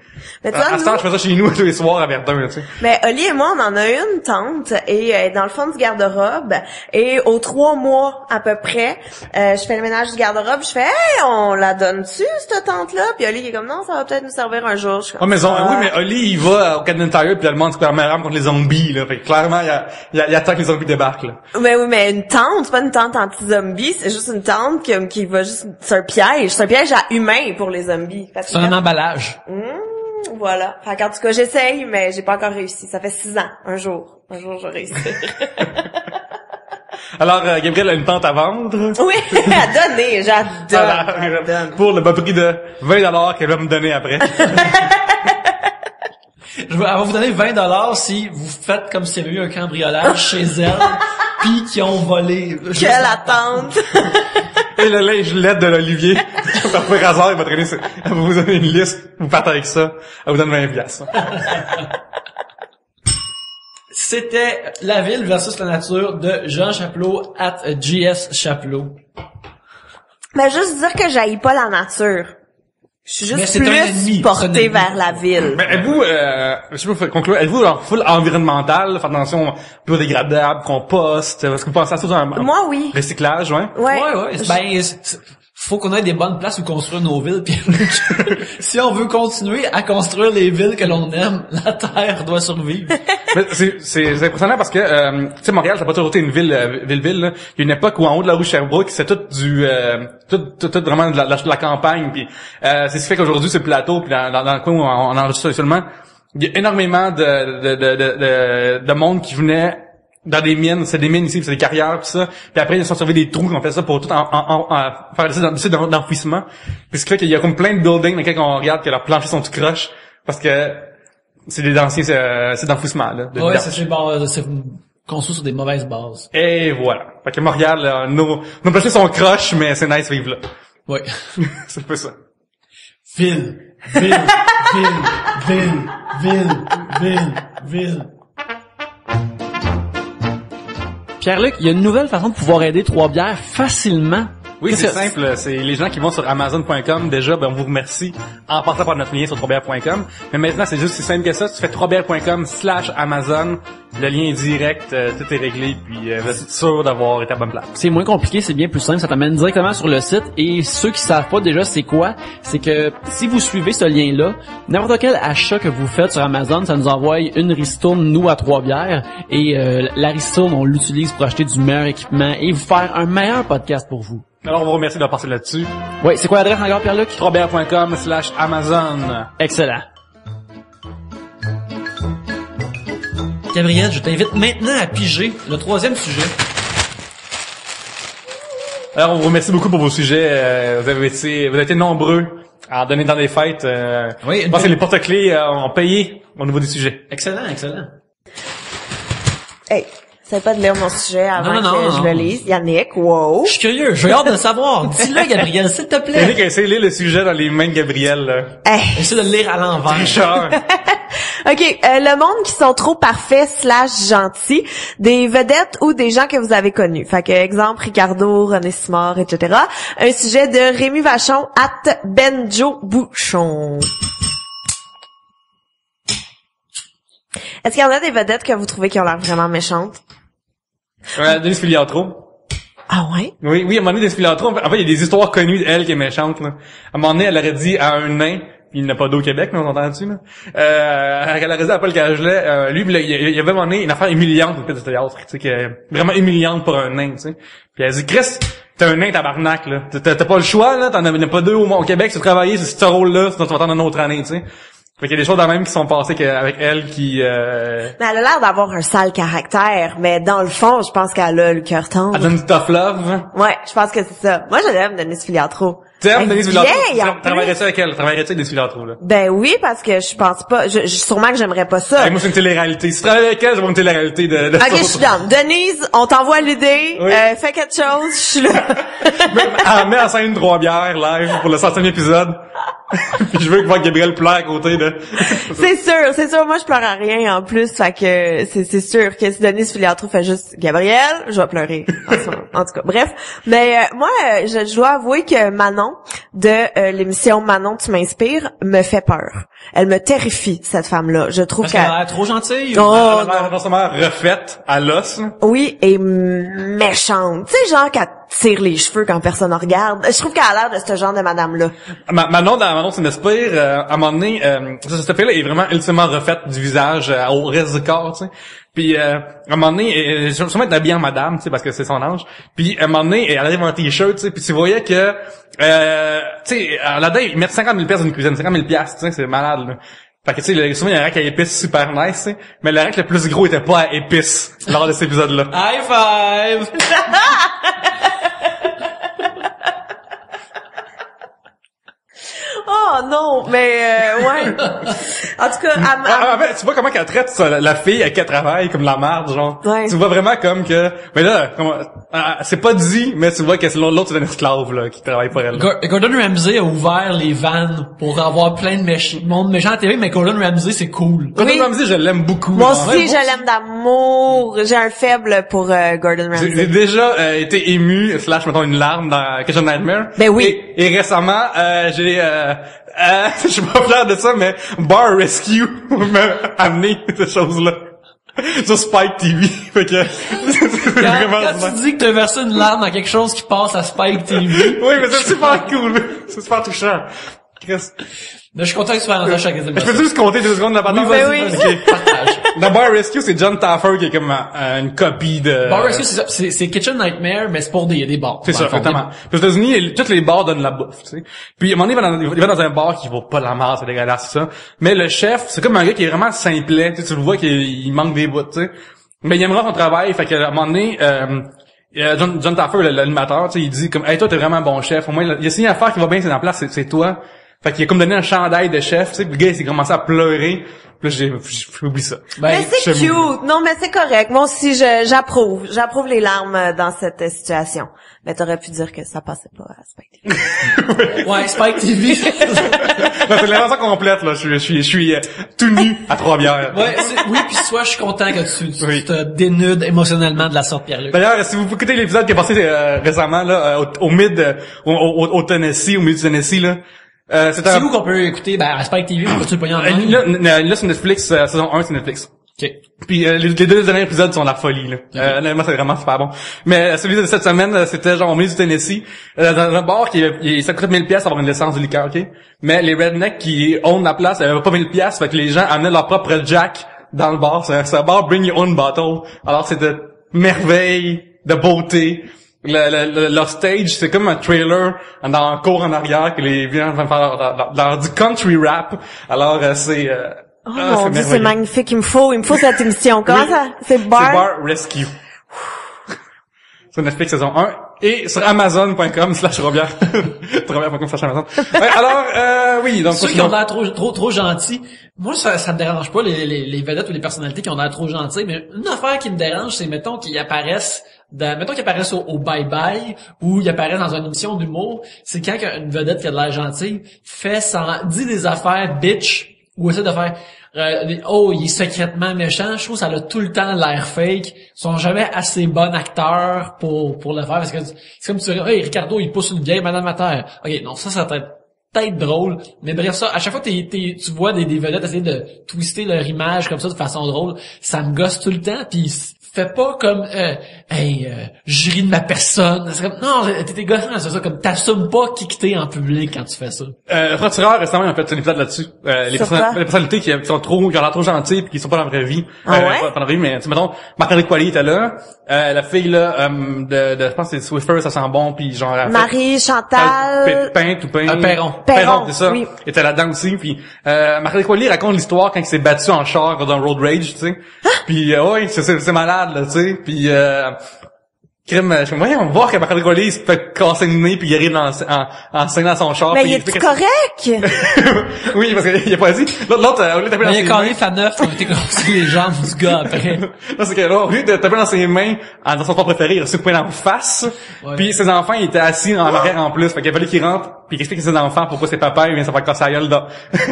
D: Mais toi,
C: À ce temps, je fais ça chez nous tous les soirs à Verdun, là, tu sais.
D: Mais Oli et moi, on en a une tente et dans le fond du garde-robe et aux 3 mois à peu près, je fais le ménage du garde-robe, je fais hey, on la donne-tu cette tente-là? Puis Oli il est comme non, ça va peut-être nous servir un jour. Je suis comme,
C: Oui, mais Oli, il va au Canadian Tire puis il demande Superman contre les zombies, là. Fait que clairement, il attend que les zombies débarquent, là.
D: Mais oui, mais une tente, c'est pas une tente anti-zombie, c'est juste une tente qui va juste, c'est un piège à humains pour les zombies.
B: C'est un emballage.
D: Voilà. Fait qu'en tout cas, j'essaye, mais j'ai pas encore réussi. Ça fait 6 ans. Un jour, je vais réussir.
C: Alors, Gabrielle a une tente à vendre.
D: Oui, à donner, j'adore.
C: Alors, pour le bas prix de 20$ qu'elle va me donner après.
B: Elle va vous donner 20$ si vous faites comme s'il y avait eu un cambriolage chez elle, puis qu'ils ont volé.
D: Quelle attente!
C: Et le linge LED de l'Olivier. Par pur hasard, il va traîner, elle va vous donner une liste, vous partez avec ça, elle vous donne 20$.
B: C'était La ville versus la nature de Jean Chapelot @JS Chapelot.
D: Mais juste dire que j'haïs pas la nature. Je suis
B: Mais
D: juste
B: c'est un ennemi,
D: plus portée
B: c'est un ennemi.
D: vers la ville.
C: Mais êtes-vous, je sais pas, conclure, êtes-vous genre full environnemental, faire attention, biodégradable, compost, est-ce que vous pensez à ça dans un
D: Moi, oui.
C: recyclage, ouais?
D: Ouais.
B: Ben, faut qu'on ait des bonnes places où construire nos villes. Puis si on veut continuer à construire les villes que l'on aime, la Terre doit survivre.
C: Mais c'est impressionnant parce que, tu sais, Montréal, ça n'a pas toujours été une ville, là. Il y a une époque où en haut de la rue Sherbrooke, c'était tout vraiment de la campagne. Puis c'est ce qui fait qu'aujourd'hui, c'est le plateau. Puis dans le coin où on enregistre seulement, il y a énormément de monde qui venait dans des mines, c'est des mines ici, c'est des carrières, tout ça. Puis après, ils sont servis des trous, on fait ça pour tout faire des sites d'enfouissement. Puis ce qui fait qu'il y a comme plein de buildings dans lesquels on regarde que leurs planchers sont tout croches parce que c'est des anciens sites d'enfouissement, là.
B: Ouais, c'est construit sur des mauvaises bases.
C: Et voilà. Fait que Montréal, là, nos planchers sont croches, mais c'est nice vivre là.
B: Ouais.
C: C'est un peu ça.
B: Ville. Pierre-Luc, il y a une nouvelle façon de pouvoir aider Trois-Bières facilement.
C: Oui, c'est simple. C'est les gens qui vont sur Amazon.com. Déjà, on vous remercie en passant par notre lien sur trobières.com. Mais maintenant, c'est juste si simple que ça. Tu fais trobières.com/Amazon. Le lien est direct. Tout est réglé. Puis, vous êtes sûr d'avoir été à bonne place.
B: C'est moins compliqué, c'est bien plus simple. Ça t'amène directement sur le site. Et ceux qui savent pas déjà c'est quoi, c'est que si vous suivez ce lien-là, n'importe quel achat que vous faites sur Amazon, ça nous envoie une ristourne, nous, à Trois-Bières. Et la ristourne, on l'utilise pour acheter du meilleur équipement et vous faire un meilleur podcast pour vous.
C: Alors, on vous remercie d'avoir passé là-dessus.
B: Oui, c'est quoi l'adresse encore, Pierre-Luc?
C: trobières.com/Amazon.
B: Excellent. Gabriel, je t'invite maintenant à piger le 3e sujet.
C: Alors, on vous remercie beaucoup pour vos sujets. Vous avez été nombreux à en donner dans des fêtes.
B: Oui,
C: je pense que les porte-clés ont payé au niveau des sujets.
B: Excellent.
D: Hey, c'est pas de lire mon sujet avant
B: Non.
D: que je le lise. Yannick, wow.
B: Je suis curieux, j'ai hâte de le savoir. Dis-le, Gabriel, s'il te plaît.
C: Yannick a essayé de lire le sujet dans les mains de Gabriel, là.
D: Hey.
B: Essaie de le lire à l'envers.
C: Tricheur.
D: OK, le monde qui sont trop parfaits / gentils, des vedettes ou des gens que vous avez connus. Fait que, exemple, Ricardo, René Simard, etc. Un sujet de Rémi Vachon @Benjo Bouchon. Est-ce qu'il y en a des vedettes que vous trouvez qui ont l'air vraiment méchantes?
C: Denise Filiatro.
D: Ah ouais?
C: Oui, à un moment donné, Denise Filiatro, en fait, il y a des histoires connues d'elle qui est méchante, là. À un moment donné, elle aurait dit à un nain, il n'a pas d'eau au Québec, mais on entend dessus, là. Elle aurait dit à Paul Cagelet, lui, il y avait un moment donné une affaire humiliante, une pièce de théâtre, tu sais, qui est vraiment humiliante pour un nain, tu sais. Puis elle dit, Chris, t'es un nain tabarnak, là. T'as pas le choix, là, t'en as pas deux au Québec, tu travailles sur ce rôle-là, sinon tu vas attendre une autre année, tu sais. Fait qu'il y a des choses dans même qui sont passées avec elle qui...
D: Mais elle a l'air d'avoir un sale caractère, mais dans le fond, je pense qu'elle a le cœur tendre.
C: Elle donne du tough love.
D: Ouais, je pense que c'est ça. Moi, je l'aime, Denise Filiatro.
C: Tu aimes Denise Filiatro?
D: Vieille, en
C: Travaillerais-tu avec elle? Travaillerais-tu avec Denise Filiatro, là?
D: Ben oui, parce que je pense pas... sûrement que j'aimerais pas ça.
C: Hey, moi, c'est une télé-réalité. Si tu travailles avec elle, je vais voir une télé-réalité de
D: Ok, je suis down. Denise, on t'envoie l'idée.
C: Oui.
D: Fais quelque chose, je suis là.
C: Elle met en scène 3 bières live pour le 100e épisode. Puis je veux voir Gabriel pleure à côté de...
D: C'est sûr. Moi, je pleure à rien en plus. Fait que c'est sûr que si Denise Filiatro fait juste Gabriel, je vais pleurer. En tout cas, bref. Mais moi, je dois avouer que Manon, de l'émission Manon, tu m'inspires, me fait peur. Elle me terrifie, cette femme-là. Je trouve
B: Parce qu'elle a l'air trop gentille.
D: Oh,
C: Elle a l'air non seulement refaite à l'os.
D: oui, et méchante. Tu sais, genre qu'elle tire les cheveux quand personne ne regarde. Je trouve qu'elle a l'air de ce genre de madame-là.
C: Manon, dans Manon, c'est Inspire, à un moment donné, cette fille-là est vraiment ultimement refaite du visage au reste du corps, tu sais. Puis à un moment donné, sûrement être habillée en madame, tu sais, parce que c'est son âge. Puis à un moment donné, elle arrive en t-shirt, tu sais, puis tu voyais que, tu sais, là-dedans, ils mettent 50 000 pièces dans une cuisine, 50 000 pièces, tu sais, c'est malade, là. Fait que tu sais, souvent il y a un rack à épices super nice, tu sais, mais le rack le plus gros était pas à épices lors de cet épisode-là.
B: High five!
D: Oh non, mais ouais. En tout cas,
C: Tu vois comment qu'elle traite la fille à qui elle travaille comme la merde, genre.
D: Ouais.
C: Tu vois vraiment comme que, mais là, c'est pas dit, mais tu vois que l'autre c'est un esclave là qui travaille pour elle.
B: Gordon Ramsay a ouvert les vannes pour avoir plein de monde méchant à TV, mais Gordon Ramsay, c'est cool.
C: Gordon Ramsay, je l'aime beaucoup.
D: moi
C: genre.
D: aussi, je l'aime d'amour. J'ai un faible pour Gordon
C: J'ai
D: Ramsay.
C: déjà été ému, mettons une larme dans Kitchen Nightmare.
D: Ben oui.
C: Et récemment, j'ai je suis pas fier de ça, mais Bar Rescue m'a amené cette chose-là. Sur Spike TV. Fait que, c'est vraiment
B: Quand tu dis que t'as versé une larme dans quelque chose qui passe à Spike TV.
C: Oui, mais c'est super cool. C'est super touchant. Chris.
B: Mais je suis content que tu fasses ça chaque épisode.
C: Je peux juste compter 2 secondes de la patente?
D: Oui, vas-y.
C: Ok.
B: Partage.
C: Dans Bar Rescue, c'est John Taffer qui est comme une copie de...
B: Bar Rescue, c'est ça. C'est Kitchen Nightmare, mais c'est pour des bars.
C: C'est ça, exactement. Aux États-Unis, toutes les bars donnent la bouffe, tu sais. Puis, à un moment donné, il va dans un bar qui vaut pas de la merde, c'est dégueulasse, ça. Mais le chef, c'est comme un gars qui est vraiment simplet, tu le vois qu'il manque des bouts, tu sais. Mais il aimera son travail, fait qu'à un moment donné, John Taffer, l'animateur, tu sais, il dit comme, hey, toi, t'es vraiment un bon chef. Au moins, il y a signé une affaire qui va bien, c'est en place, c'est toi. Fait qu'il a comme donné un chandail de chef, tu sais, puis le gars, il s'est commencé à pleurer. Puis là, j'ai oublié ça.
D: Mais c'est cute. Non, mais c'est correct. Moi aussi, j'approuve. J'approuve les larmes dans cette situation. Mais t'aurais pu dire que ça passait pas à Spike TV.
B: Ouais, Spike TV.
C: Non, c'est l'invention complète, là. Je suis tout nu à 3 bières.
B: Ouais, oui, puis soit je suis content que tu te dénudes émotionnellement de la sorte Pierre-Luc.
C: D'ailleurs, si vous écoutez l'épisode qui est passé récemment, là, au Tennessee, au milieu du Tennessee, là,
B: c'est où qu'on peut écouter? Ben, à Spike TV, on peut-tu le pogner en ligne?
C: Là, c'est Netflix, saison 1, c'est Netflix.
B: Ok.
C: Puis les 2 derniers épisodes sont de la folie, là. Honnêtement, c'est vraiment super bon. Mais celui de cette semaine, c'était genre au milieu du Tennessee, dans un bar ça coûtait 1000 pièces avoir une licence de liqueur, ok? Mais les rednecks qui own la place, ils avaient pas 1000 pièces, fait que les gens amenaient leur propre jack dans le bar. C'est un bar bring your own bottle. Alors c'est de merveille, de beauté. Leur stage, c'est comme un trailer dans le cours en arrière que les gens vont faire leur du country rap. Alors c'est
D: Oh mon Dieu, c'est magnifique. Il me faut cette émission. Comment ça? C'est Bar?
C: C'est Bar Rescue. Sur Netflix saison 1 et sur Amazon.com/Robert. Robert.com/Amazon. Ouais, alors oui, donc
B: ceux qui ont l'air trop gentils. Moi, ça me dérange pas les vedettes ou les personnalités qui ont l'air trop gentils, mais une affaire qui me dérange, c'est mettons qu'ils apparaissent au Bye Bye ou ils apparaissent dans une émission d'humour, c'est quand une vedette qui a de l'air gentille dit des affaires bitch ou essaie de faire il est secrètement méchant. Je trouve que ça a tout le temps l'air fake. Ils sont jamais assez bons acteurs pour le faire parce que c'est comme tu dirais, hey, Ricardo, il pousse une vieille madame à terre. Ok, non, ça peut-être drôle, mais bref, ça, à chaque fois que tu vois des vedettes essayer de twister leur image comme ça de façon drôle, ça me gosse tout le temps, puis fais pas comme je ris de ma personne. C'est comme, non, t'es gossant, c'est ça, comme t'assumes pas qui que t'es en public quand tu fais ça.
C: Franc-tireur, récemment, ils ont fait un épisode là-dessus. Les personnalités qui ont l'air trop gentilles pis qui sont pas dans la vraie vie.
D: Ah ouais?
C: Pas dans la vraie vie, mais tu sais, mettons, Marc-André Coallier était là. La fille là, je pense que c'est Swiffer, ça sent bon, puis genre
D: Marie, Chantal...
B: Perron,
C: c'est ça.
D: Oui.
C: Il était là-dedans aussi, puis Marc-André Coallier raconte l'histoire quand il s'est battu en char dans Road Rage, tu sais. Puis ouais, c'est malade là, tu sais. Puis crime, je me voyons voir que Marc-André Coallier il se fait casser le nez puis il arrive en saignant dans son char.
D: Mais il est correct?
C: Oui, parce qu'il a pas dit. L'autre, au lieu de taper dans ses mains.
B: Il a carré Faneuf, on a été cassé les jambes du gars après.
C: Non, c'est que là, au lieu de taper dans ses mains, dans son sport préféré, il a reçu un coup dans la face.
B: Ouais.
C: Puis ses enfants, ils étaient assis en arrière en plus. Fait qu'il a fallu qu'il rentre puis qu'il explique à ses enfants pourquoi ses papas, ils viennent se faire casser la gueule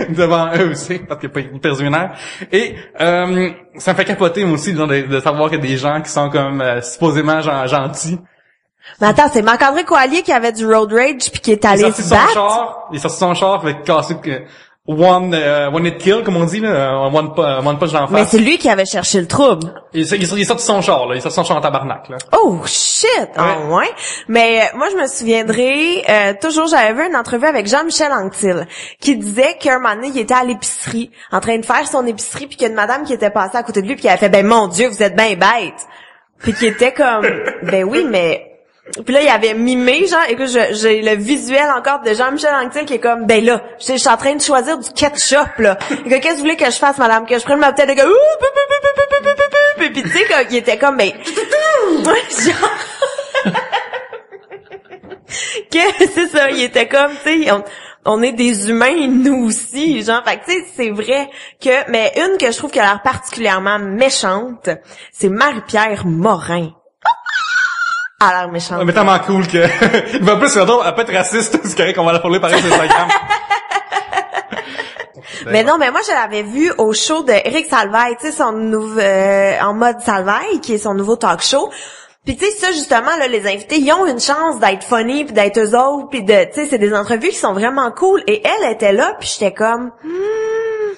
C: devant eux aussi, parce qu'il a pas perdu une heure. Et, ça me fait capoter, moi aussi, de savoir qu'il y a des gens qui sont comme, supposément gentils.
D: Mais attends, c'est Marc-André Coallier qui avait du road rage puis qui est allé se battre.
C: Il est sorti de son char, fait casser one hit kill, comme on dit, là, one punch dans la face.
D: Mais c'est lui qui avait cherché le trouble.
C: Il est sorti de son char, là. Il est sorti de son char en tabarnak, là.
D: Oh shit! Oh, ouais. Mais moi, je me souviendrai, toujours, j'avais vu une entrevue avec Jean-Michel Anctil qui disait qu'un moment donné, il était à l'épicerie, en train de faire son épicerie, puis qu'il y a une madame qui était passée à côté de lui, puis qui avait fait « Ben mon Dieu, vous êtes bien bête! » Puis qui était comme « Ben oui, mais... » Puis là, il avait mimé, genre, écoute, j'ai le visuel encore de Jean-Michel Anctil qui est comme, ben là, je suis en train de choisir du ketchup, là. Et qu'est-ce que vous voulez que je fasse, madame? Que je prenne ma bouteille de gars, puis tu sais, il était comme, ben, genre, que c'est ça, il était comme, tu sais, on est des humains, nous aussi, genre, fait que tu sais, c'est vrai que, mais une que je trouve qui a l'air particulièrement méchante, c'est Marie-Pierre Morin. À l'air méchante.
C: Mais tellement cool que, il va plus, elle peut être raciste, c'est correct qu'on va la parler pareil sur Instagram.
D: Mais non, mais moi, je l'avais vu au show de Éric Salvaille, tu sais, son nouveau, en mode Salvaille, qui est son nouveau talk show. Puis tu sais, ça, justement, là, les invités, ils ont une chance d'être funny, puis d'être eux autres, puis de, tu sais, c'est des entrevues qui sont vraiment cool. Et elle était là, puis j'étais comme,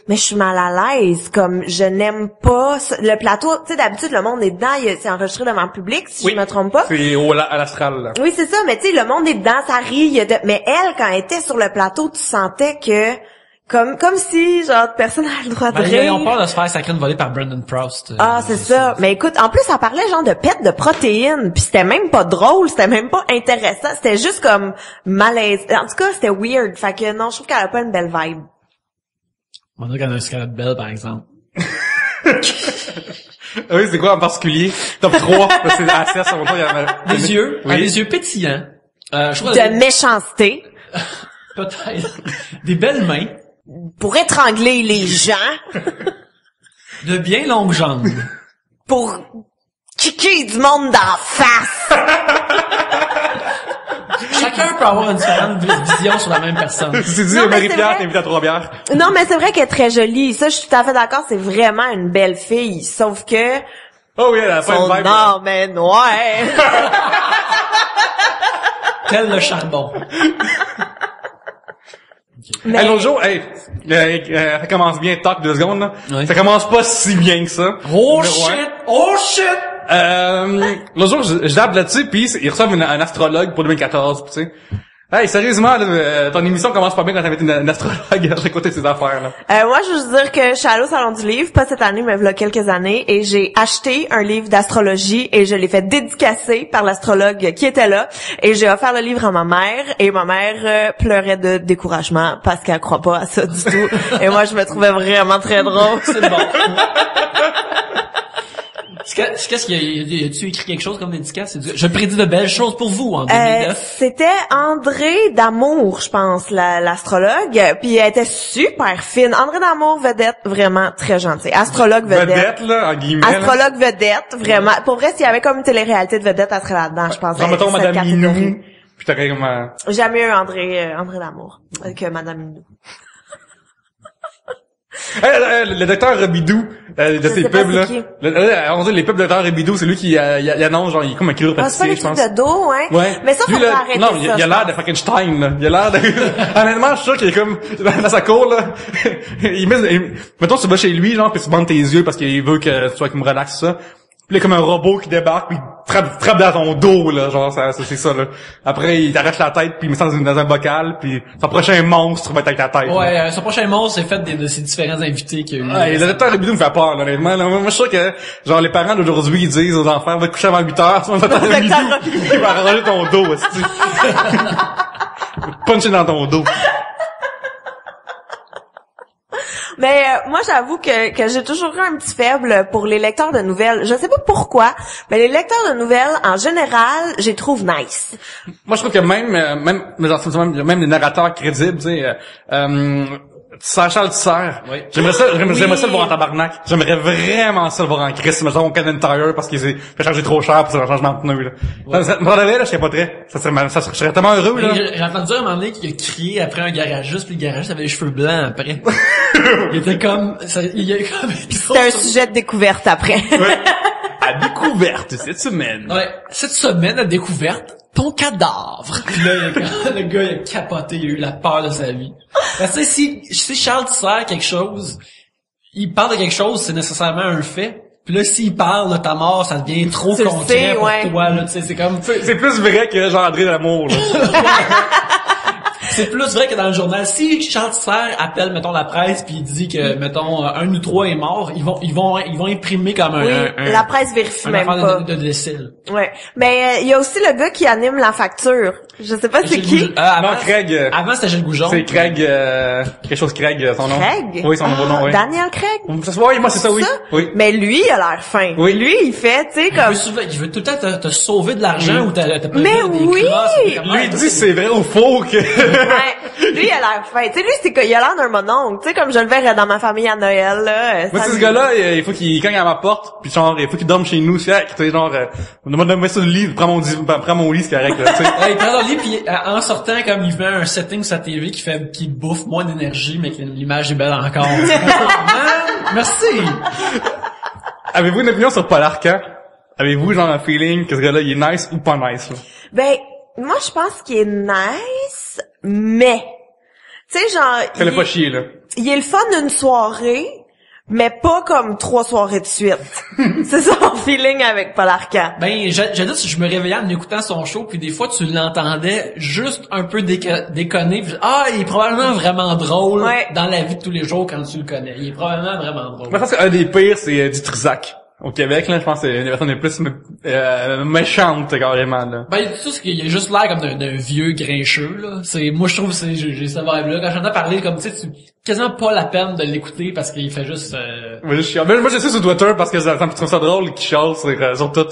D: mais je suis mal à l'aise, comme, je n'aime pas le plateau. Tu sais, d'habitude, le monde est dedans, c'est enregistré devant le public, si je me trompe pas.
C: C'est à l'astral, là.
D: Oui, c'est ça, mais tu sais, le monde est dedans, ça rit, mais elle, quand elle était sur le plateau, tu sentais que, comme si, genre, personne n'a le droit de rire.
B: Ils ont peur de se faire sacrer une volée par Brendan Proust.
D: Ah, c'est ça. Mais écoute, en plus, ça parlait genre de pète de protéines, puis c'était même pas drôle, c'était même pas intéressant, c'était juste comme malaise. En tout cas, c'était weird. Fait que non, je trouve qu'elle a pas une belle vibe.
B: On dirait qu'elle a un squelette belle, par exemple.
C: Oui, c'est quoi en particulier? Top 3, parce que c'est assez, il y a
B: Des yeux,
C: oui.
B: des yeux pétillants. Je crois
D: de méchanceté.
B: Peut-être. Des belles mains.
D: Pour étrangler les gens.
B: De bien longues jambes.
D: Pour kicker du monde d'en face.
B: Chacun peut avoir une différente vision sur la même personne.
C: C'est dit,
D: Non, mais
C: Marie-Pierre,
D: c'est
C: t'invites à 3 bières.
D: Non, mais c'est vrai qu'elle est très jolie. Ça, je suis tout à fait d'accord. C'est vraiment une belle fille. Sauf que...
C: Oh oui, elle a pas
D: son
C: une vibe.
D: nom est noir.
B: Tel le charbon.
D: Mais...
C: Hey, l'autre jour, ça commence bien, toc, 2 secondes, là.
B: Oui.
C: Ça commence pas si bien que ça.
B: Oh
C: Mais
B: shit!
C: ouais.
B: Oh shit!
C: L'autre jour, je dabe là-dessus, pis ils reçoivent un astrologue pour 2014, tu sais. Hey, sérieusement, là, ton émission commence pas bien quand t'invites une astrologue à côté de ces affaires, là.
D: Moi, je veux juste dire que je suis allée au Salon du Livre, pas cette année, mais il y a quelques années, et j'ai acheté un livre d'astrologie et je l'ai fait dédicacer par l'astrologue qui était là, et j'ai offert le livre à ma mère, et ma mère pleurait de découragement parce qu'elle croit pas à ça du tout. Et moi, je me trouvais vraiment très drôle.
B: C'est bon. Qu'est-ce qu'il y a? As-tu écrit quelque chose comme dédicace? Je prédis de belles choses pour vous en 2009.
D: C'était André Damour, je pense, l'astrologue. Puis elle était super fine. André Damour, vedette, vraiment très gentil. Astrologue vedette.
C: Vedette, là, en guillemets.
D: Astrologue vedette, vraiment. Pour vrai, s'il y avait comme une télé-réalité de vedette, elle serait là-dedans, je pense.
C: Genre, mettons,
D: Cette
C: Madame
D: catégorie.
C: Minou. Puis t'aurais comme,
D: J'aime mieux André Damour que Madame Minou.
C: le docteur Robidou, de ces
D: sais pas
C: pubs, là.
D: c'est qui.
C: On dit les pubs de docteur Robidou, c'est lui qui, il annonce, genre, il est comme un
D: Ah, c'est pas
C: chiropraticier,
D: les
C: je
D: trucs
C: pense.
D: de dos, hein?
C: Ouais.
D: Mais ça,
C: Lui,
D: faut
C: là,
D: arrêter
C: non,
D: ça,
C: il a
D: je
C: l'air
D: pense.
C: de Frankenstein, là. Il a l'air de, honnêtement, je suis sûr qu'il est comme, dans sa cour, là. Mettons, tu vas chez lui, genre, pis tu bandes tes yeux parce qu'il veut que tu sois comme relax, ça. Puis là, comme un robot qui débarque, puis il frappe dans ton dos, là, genre, c'est ça, là. Après, il t'arrache la tête, puis il met ça dans un bocal, puis son prochain monstre va être avec ta tête.
B: Ouais, son prochain monstre, c'est fait de ces différents invités qu'il y a eu.
C: Ouais, le docteur Ribidou me fait peur, là, honnêtement. Là. Moi, je suis sûr que, genre, les parents d'aujourd'hui, ils disent aux enfants, va te coucher avant 8 heures, sinon le docteur Ribidou, il va arranger ton dos, aussi. Il va te puncher dans ton dos.
D: Mais moi, j'avoue que j'ai toujours eu un petit faible pour les lecteurs de nouvelles. Je sais pas pourquoi, mais les lecteurs de nouvelles, en général, je les trouve nice.
C: Moi, je trouve que même les narrateurs crédibles, tu sais, Charles Tisser,
B: Oui.
C: j'aimerais ça le voir en tabarnak. J'aimerais vraiment ça le voir en Christ, mettons au Canadian Tire parce qu'il s'est fait charger trop cher pour ce changement de pneu, là.
B: Ouais.
C: Ça là, je serais pas très. Je serais tellement heureux, là.
B: J'ai entendu dire à un moment donné qu'il a crié après un garagiste, puis le garagiste avait les cheveux blancs après. Il était comme, il y a comme,
D: C'était un sujet de découverte après.
C: Ouais. À découverte cette semaine.
B: Ouais. Cette semaine, à découverte, ton cadavre. Puis là, le gars, il a capoté, il a eu la peur de sa vie. Parce que si Charles Tisser quelque chose, il parle de quelque chose, c'est nécessairement un fait. Puis là, s'il parle de ta mort, ça devient trop
D: Tu le
B: concret
D: sais,
B: pour
D: ouais.
B: toi, là, tu sais, c'est comme...
C: C'est plus vrai que genre André Lamour, là.
B: C'est plus vrai que dans le journal. Si Charles Tisser appelle, mettons, la presse puis il dit que, mettons, un ou trois est mort, ils vont imprimer comme
D: Oui, la presse vérifie
B: un
D: même
B: affaire
D: pas.
B: de décès.
D: Ouais. Mais il y a aussi le gars qui anime la facture. Je sais pas c'est qui.
C: Non, Craig.
B: Avant, c'était Gilles Goujon.
C: C'est Craig, quelque chose Craig, son nom.
D: Craig?
C: Oui, son nouveau nom, oui.
D: Daniel Craig?
C: Oui, moi, c'est ça, oui. Oui.
D: Mais lui, il a l'air fin.
C: Oui.
D: Lui, il fait, tu sais,
B: Il
D: comme...
B: veut tout le temps te sauver de l'argent ou t'as pas
D: Mais
B: des
D: oui!
B: crosses,
C: Lui, il dit c'est vrai ou faux que...
D: Ouais. Lui, il a l'air fin. Tu sais, lui, il a l'air d'un mononcle. Tu sais, comme je le verrais dans ma famille à Noël, là.
C: Moi, c'est ce gars-là, il faut qu'il cogne à ma porte, puis genre, il faut qu'il dorme chez nous, tu sais, genre, on demande de me mettre sur le lit, prends mon lit, c'est correct, là, tu sais.
B: Ouais, il prend dans le lit puis en sortant, comme il met un setting sur sa TV qui bouffe moins d'énergie, mais que l'image est belle encore. Merci!
C: Avez-vous une opinion sur Paul Arcand? Avez-vous, genre, un feeling que ce gars-là, il est nice ou pas nice, là?
D: Ben, moi, je pense qu'il est nice, mais... Tu sais, genre...
C: Fais-le pas chier, là.
D: Il est le fun d'une soirée, mais pas comme 3 soirées de suite. C'est ça mon feeling avec Paul Arcand.
B: Ben, jadis, je me réveillais en écoutant son show, puis des fois, tu l'entendais juste un peu déconner. Puis, il est probablement vraiment drôle
D: Ouais.
B: dans la vie de tous les jours quand tu le connais. Il est probablement vraiment drôle.
C: Moi, je pense qu'un des pires, c'est du Trisac. Au Québec, là, je pense que c'est une des personnes les plus méchantes, carrément, là.
B: Ben, tout ce qu'il a juste l'air comme d'un vieux grincheux, là. Moi, je trouve, j'ai cette vibe-là. Quand j'entends parler comme, tu sais, c'est quasiment pas la peine de l'écouter parce qu'il fait juste,
C: Moi, je sais sur Twitter parce que ça me trouve ça drôle qu'il chiale sur tout.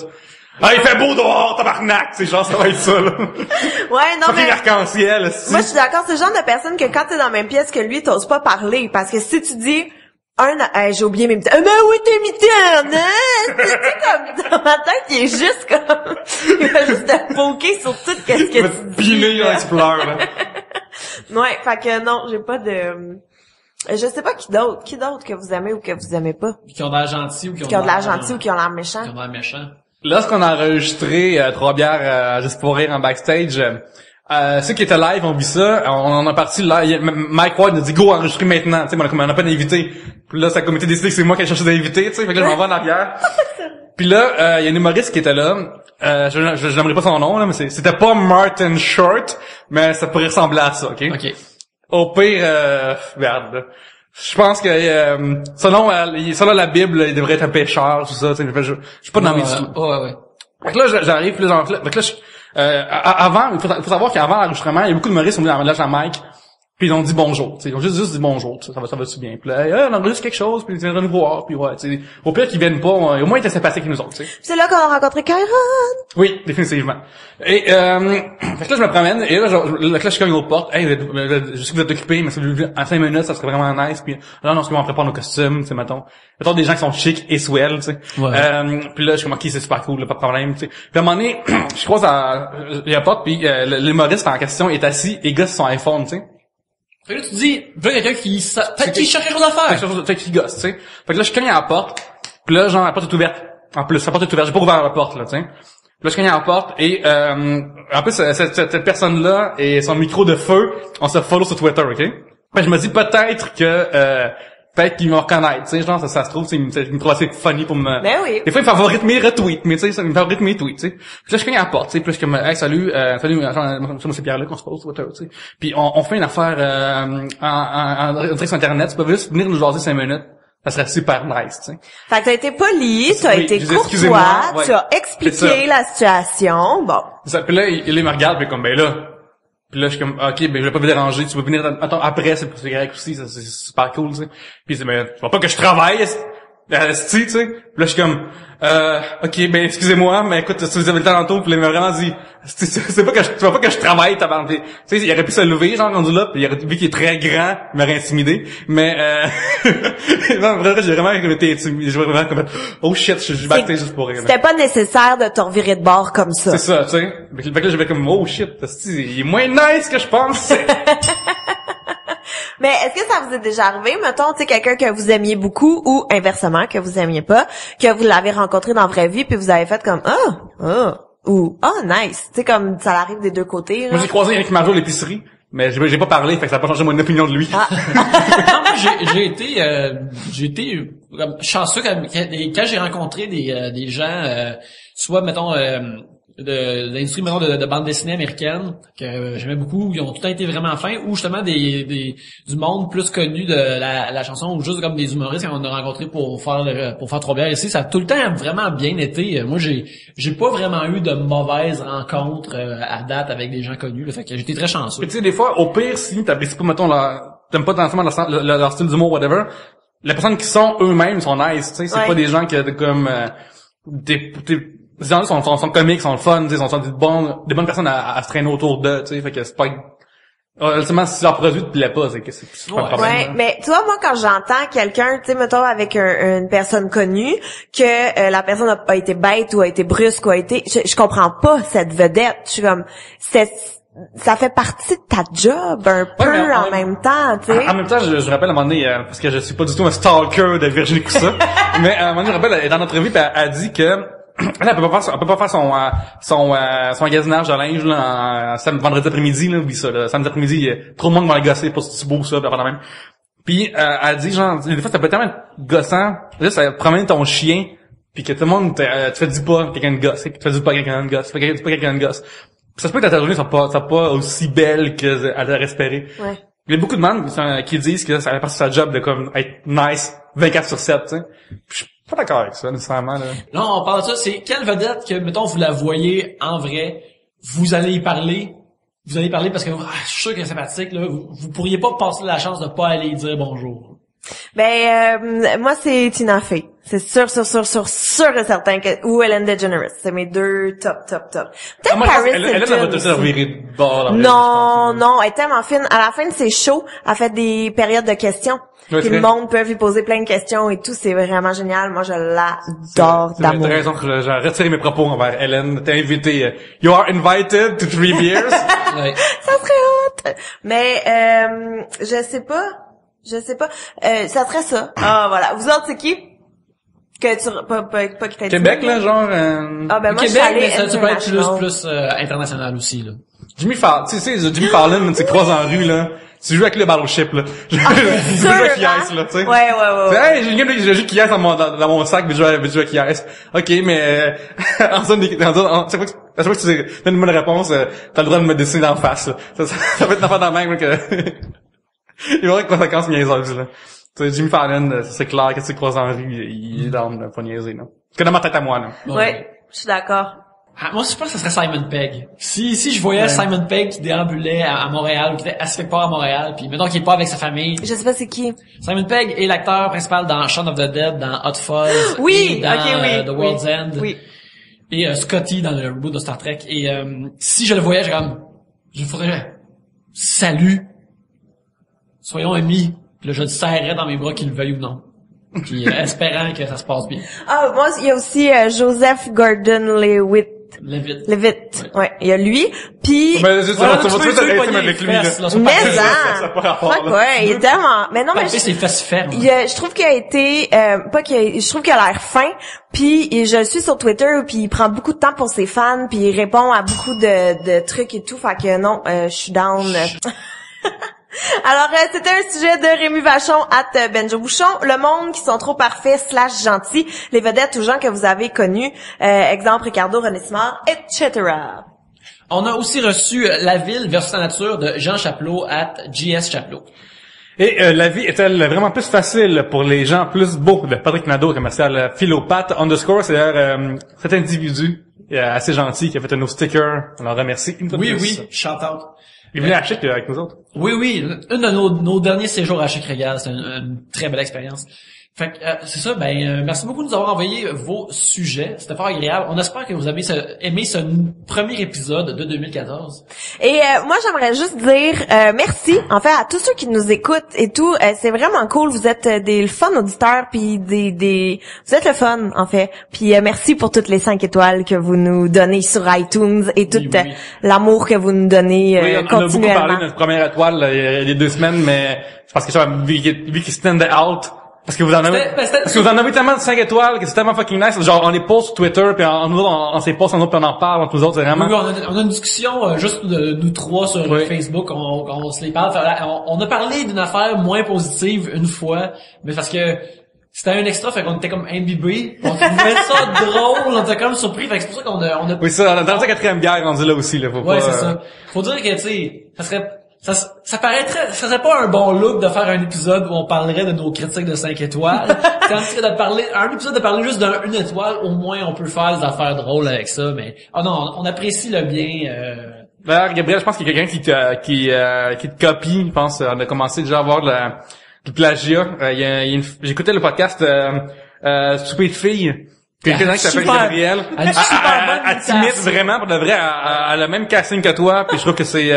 C: Ah, il fait beau dehors, tabarnak! C'est genre, ça va être ça, là.
D: Ouais, non,
C: Fucking
D: mais...
C: arc-en-ciel,
D: Moi, je suis d'accord, c'est le genre de personne que quand t'es dans la même pièce que lui, t'oses pas parler. Parce que si tu dis... j'ai oublié mes mitaines. Mais oui, t'es mitaine, hein? Tu sais, comme, dans ma tête, il est juste comme, il va juste te poker sur tout qu'est-ce que
C: il va
D: tu
C: te
D: dis.
C: piler, là, tu pleures, là.
D: Ouais, fait que non, j'ai pas de, je sais pas qui d'autre que vous aimez ou que vous aimez pas.
B: qui ont de l'air gentils ou
D: Qui ont de l'air gentil ou qui ont l'air méchant.
B: qui ont de l'air méchants.
C: Lorsqu'on a enregistré 3 bières juste pour rire en backstage, ceux qui étaient live ont vu ça, on a parti là, Mike Ward nous a dit go enregistrer maintenant, tu sais, on n'a pas d'invité. Puis là, ça a comité décidé que c'est moi qui ai cherché d'invité, tu sais, fait que là je m'en vais en arrière. Puis là, il y a un humoriste qui était là, je n'aimerais pas son nom là, mais c'était pas Martin Short, mais ça pourrait ressembler à ça, ok?
B: OK.
C: Au pire, regarde. Je pense que selon la Bible, il devrait être un pécheur, tout ça, tu sais, je suis pas dans mes dessous.
B: Ouais.
C: Fait que là, j'arrive, puis là, avant, il faut savoir qu'avant l'enregistrement, il y a beaucoup de humoristes qui sont venus dans la Jamaïque, puis ils ont dit bonjour, tu sais, ils ont juste dit bonjour, ça va-tu bien. Puis là, on enregistre quelque chose, puis ils viennent nous voir, puis ouais, tu sais, au pire qu'ils viennent pas, au moins ils étaient sympathiques avec nous autres, tu sais.
D: C'est là qu'on a rencontré Kyron.
C: Oui, définitivement. Et fait que là, je me promène, et là, je cogne aux portes. Hey, je sais que vous êtes occupés, mais en 5 minutes, ça serait vraiment nice. Puis là, non, on prépare nos costumes, tu sais, mettons des gens qui sont chics et swell, tu sais.
B: Ouais.
C: Puis là, je suis comme, ok, c'est super cool, là, pas de problème, tu sais. Puis à un moment donné, je croise la porte, puis l'humoriste en question est assis et gosse son iPhone, tu sais.
B: Fait que là, tu dis, là, quelqu'un qui cherche quelque chose à faire.
C: Fait qu'il gosse, tu sais. Fait que là, je cogne à la porte, puis là, genre, la porte est ouverte. En plus, la porte est ouverte, j'ai pas ouvert la porte, là, tu sais. Puis là, je cogne à la porte, et en plus, cette personne-là et son micro de feu, on se follow sur Twitter, ok? Fait que je me dis peut-être que peut-être qu'ils me reconnaissent, tu sais, genre, ça se trouve, il me trouve assez funny pour me...
D: Ben oui.
C: Des fois, il me favorite mes retweets, mais tu sais, il me favorite mes tweets, tu sais. Puis là, je cogne à la porte, tu sais, puis là, je suis comme, hey, salut, moi, c'est Pierre-Luc, on se pose, whatever, tu sais. Puis on fait une affaire, en direct sur Internet, tu peux juste venir nous jaser 5 minutes. Ça serait super nice, tu sais.
D: Fait que t'as été poli, t'as
C: Oui,
D: été
C: je dis, excusez-moi,
D: courtois,
C: ouais.
D: tu as
C: C'est
D: expliqué
C: ça.
D: la situation, bon.
C: Ça, puis là, il me regarde, puis comme, ben là... Puis là, je suis comme, ok, ben je vais pas vous déranger, tu peux venir, attends, après, c'est correct aussi, ça, c'est super cool, tu sais. Puis c'est, mais tu vois pas que je travaille, tu sais. Puis là, je suis comme, ok, ben excusez-moi, mais écoute, si vous avez le temps tantôt, puis là, il m'a vraiment dit, c'est pas que tu vois pas que je travaille, t'as tu sais, il aurait pu se lever, genre, rendu là, puis il aurait vu qu'il est très grand, il m'aurait intimidé, mais non, vraiment, j'ai vraiment été intimidé, j'ai vraiment comme, oh shit, je suis backstage juste pour rien.
D: C'était pas nécessaire de te revirer de bord comme ça.
C: C'est ça, tu sais. Fait que là, j'avais comme, oh shit, il est moins nice que je pense.
D: Mais est-ce que ça vous est déjà arrivé, mettons, tu sais, quelqu'un que vous aimiez beaucoup ou inversement, que vous aimiez pas, que vous l'avez rencontré dans la vraie vie puis vous avez fait comme, ou, nice. Tu sais, comme ça arrive des deux côtés. Là.
C: Moi, j'ai croisé Yannick Margeau à l'épicerie, mais j'ai pas parlé, fait que ça a pas changé mon opinion de lui.
B: Non, moi, j'ai été comme chanceux quand j'ai rencontré des gens, soit, mettons, de l'industrie maintenant de bande dessinée américaine que j'aimais beaucoup, ils ont tout été vraiment fins, ou justement du monde plus connu de la chanson, ou juste comme des humoristes qu'on a rencontrés pour faire Trois Bières ici, ça a tout le temps vraiment bien été. Moi, j'ai pas vraiment eu de mauvaises rencontres à date avec des gens connus, là, fait que j'étais très chanceux.
C: Tu sais, des fois, au pire, si t'apprécies pas, mettons, t'aimes pas nécessairement leur style d'humour, whatever, les personnes qui sont eux-mêmes sont nice, tu sais, c'est
D: Ouais.
C: pas des gens qui comme ces gens-là sont comiques, sont le fun, tu sais, sont des bonnes personnes à se traîner autour d'eux, tu sais, fait que c'est pas ultimement si leur produit te plaît pas, c'est que c'est pas un problème.
D: Ouais,
C: hein.
D: mais tu vois, moi, quand j'entends quelqu'un, tu sais, mettons, avec une personne connue, que la personne a été bête ou a été brusque ou a été... Je comprends pas cette vedette. Je suis comme... Ça fait partie de ta job un peu
C: mais
D: en même temps, tu sais.
C: En même temps, je rappelle à un moment donné, parce que je suis pas du tout un stalker de Virginie Coussa, mais à un moment donné, je rappelle, dans notre vie, elle a dit que elle peut pas faire son magasinage de linge là, vendredi après-midi, là, oublie ça, là, samedi après-midi, trop de monde va le gosser pour ce beau ça, pendant même. Puis elle dit genre, des fois ça peut tellement être gossant, là, ça promène ton chien, puis que tout le monde tu te dis pas quelqu'un de gosse, puis tu te dis pas quelqu'un de gosse, tu dis pas quelqu'un de gosse. Puis ça se peut que ta journée soit pas aussi belle qu'elle a espéré.
D: Ouais.
C: Il y a beaucoup de monde qui disent que ça fait partie de sa job de comme être nice 24/7, tu sais. Je suis pas d'accord avec ça nécessairement là.
B: Non, on parle de ça, c'est quelle vedette que, mettons, vous la voyez en vrai, vous allez y parler parce que je suis sûr qu'elle est sympathique, là, vous pourriez pas passer la chance de pas aller y dire bonjour.
D: Ben, moi, c'est Tina Fey. C'est sûr et certain que, ou Ellen DeGeneres. C'est mes deux top. Peut-être
C: Moi,
D: Paris
C: elle va
D: Hilton
C: te
D: aussi.
C: servir de bord. dans la vie, je
D: Non,
C: pense.
D: non, elle est tellement fine. À la fin de ses shows, elle fait des périodes de questions.
C: Ouais,
D: Puis
C: très.
D: le monde peut lui poser plein de questions et tout. C'est vraiment génial. Moi, je l'adore
C: T'as
D: d'amour.
C: raison que j'ai retiré mes propos envers Hélène. T'es invité. You are invited to 3 beers.
B: Ouais.
D: Ça serait hot. Mais, je sais pas. Ça serait ça. Ah, voilà. Vous autres, c'est qui? Que tu, pas qui t'a dit.
C: Québec, là, genre,
D: Ah, ben, moi,
B: Québec,
D: je suis allée
B: mais ça peut être
D: international.
B: plus international aussi, là.
C: Jimmy Fallon, tu sais, Jimmy Fallon, tu croises en rue, là. Tu joues avec le Battleship, là. Je
D: sûr,
C: joue avec Kies,
D: hein?
C: là, tu sais.
D: Ouais.
C: Hey, j'ai une game de Kies dans mon sac, mais je joue avec Kies. Ok, mais, à chaque fois que tu donnes une bonne réponse, t'as le droit de me dessiner d'en face, là. Ça peut être une affaire dans le même, là, que, il y aura des conséquences niaiseuses, là. Tu sais, Jimmy Fallon, c'est clair que tu croises en rue, il est dans le pas niaiser, là. C'est que dans ma tête à moi, là.
D: Ouais, je suis d'accord.
B: Ah, moi, je pense que ce serait Simon Pegg. Si je voyais Simon Pegg qui déambulait à Montréal, ou qui était assez quelque part à Montréal, puis mettons qu'il est pas avec sa famille.
D: Je sais pas c'est qui.
B: Simon Pegg est l'acteur principal dans Shaun of the Dead, dans Hot Fuzz,
D: Oui,
B: et dans
D: ok, oui.
B: The World's End,
D: Oui.
B: et Scotty dans le reboot de Star Trek. Et si je le voyais, je ferais salut, soyons amis. Puis là, je le serrerais dans mes bras, qu'il le veuille ou non. Puis espérant que ça se passe bien.
D: Ah, moi, il y a aussi Joseph Gordon-Levitt.
B: Levitt.
D: Ouais, il y a lui. Puis
C: Mais juste,
B: Voilà,
C: tu vas
B: tu peux
C: être
B: pogner
C: avec
B: les
C: lui, là.
B: fesses, là.
D: mais
C: ça a
D: hein,
C: pas rapport,
D: fuck
C: là.
D: ouais, il est tellement. Mais non, mais
B: C'est les fesses fermes.
D: je trouve qu'il a été je trouve qu'il a l'air fin. Puis je le suis sur Twitter, puis il prend beaucoup de temps pour ses fans, puis il répond à beaucoup de trucs et tout. Fait que non, je suis down. Alors, c'était un sujet de Rémi Vachon @ Benjo Bouchon. Le monde qui sont trop parfaits / gentils. Les vedettes ou gens que vous avez connus. Exemple, Ricardo, René Simard, etc.
B: On a aussi reçu La ville versus la nature de Jean Chapelot @ JS Chapelot.
C: Et la vie est-elle vraiment plus facile pour les gens plus beaux de Patrick Nadeau, commercial Philopathe _ c'est d'ailleurs cet individu assez gentil qui a fait un de nos stickers. On l'en remercie.
B: Oui, shout out.
C: Il venait à Chic avec nous autres.
B: Oui, une de nos derniers séjours à Chic Régal, c'est une très belle expérience. Fait que c'est ça, merci beaucoup de nous avoir envoyé vos sujets, c'était fort agréable. On espère que vous avez aimé ce premier épisode de 2014.
D: Et moi j'aimerais juste dire merci en fait à tous ceux qui nous écoutent et tout, c'est vraiment cool, vous êtes des fun auditeurs puis vous êtes le fun en fait. Puis merci pour toutes les 5 étoiles que vous nous donnez sur iTunes et tout l'amour que vous nous donnez continuellement.
C: On a beaucoup parlé de notre première étoile il y a 2 semaines, mais c'est parce que ça vu qu'il stand out. Parce que vous en avez tellement de 5 étoiles que c'est tellement fucking nice. Genre, on les poste sur Twitter, puis on s'est poste en autre, puis on en parle entre nous autres, c'est vraiment...
B: Oui, on a une discussion, juste de nous trois sur Facebook, on se les parle. On a parlé d'une affaire moins positive une fois, mais parce que c'était un extra, fait qu'on était comme imbibés. On trouvait ça drôle, on était comme surpris, fait que c'est pour ça qu'on a...
C: Oui, ça, on a dans la 4e bière rendu là aussi, là.
B: C'est ça. Faut dire que, tu sais, ça paraîtrait, ça serait pas un bon look de faire un épisode où on parlerait de nos critiques de 5 étoiles. Tandis que un épisode de parler juste d'une étoile, au moins on peut faire des affaires drôles avec ça, mais, on apprécie le bien,
C: D'ailleurs, Gabriel, je pense qu'il y a quelqu'un qui te copie, je pense. On a commencé déjà à avoir du plagiat. J'écoutais le podcast, Souper de filles. Quelqu'un qui s'appelle Gabriel. Elle t'imite vraiment, pour de vrai, elle a le même casting que toi, puis je trouve que c'est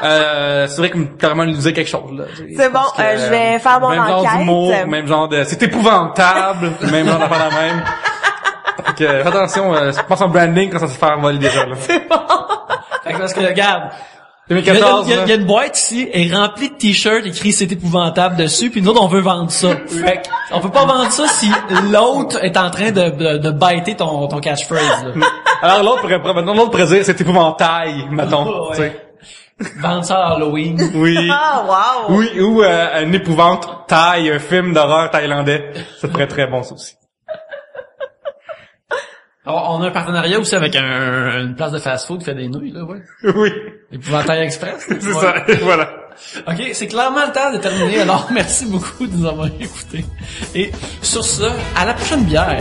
C: vrai que carrément lui disait quelque chose, là.
D: C'est bon, je vais faire mon
C: même
D: enquête.
C: Même genre d'humour, même genre de, c'est épouvantable, même genre d'affaire la même. Donc, fais attention, pense en branding quand ça se fait voler déjà, là.
D: C'est bon.
B: Fait que parce que, regarde,
C: 2014,
B: il y a une boîte ici, elle est remplie de t-shirts écrit c'est épouvantable dessus, puis nous autres on veut vendre ça. Fait on peut pas vendre ça si l'autre est en train de biter ton catchphrase, là.
C: Alors l'autre pourrait dire c'est épouvantail, mettons.
B: Vendre ça à Halloween.
C: Oui.
D: Ah, wow.
C: Oui, ou une épouvante taille, un film d'horreur thaïlandais. Ça serait très bon, ça aussi.
B: Alors, on a un partenariat aussi avec une place de fast-food qui fait des nouilles, là, ouais.
C: Oui.
B: Épouvantail Express.
C: C'est ça, voilà.
B: OK, c'est clairement le temps de terminer, alors merci beaucoup de nous avoir écoutés. Et sur ce, à la prochaine bière.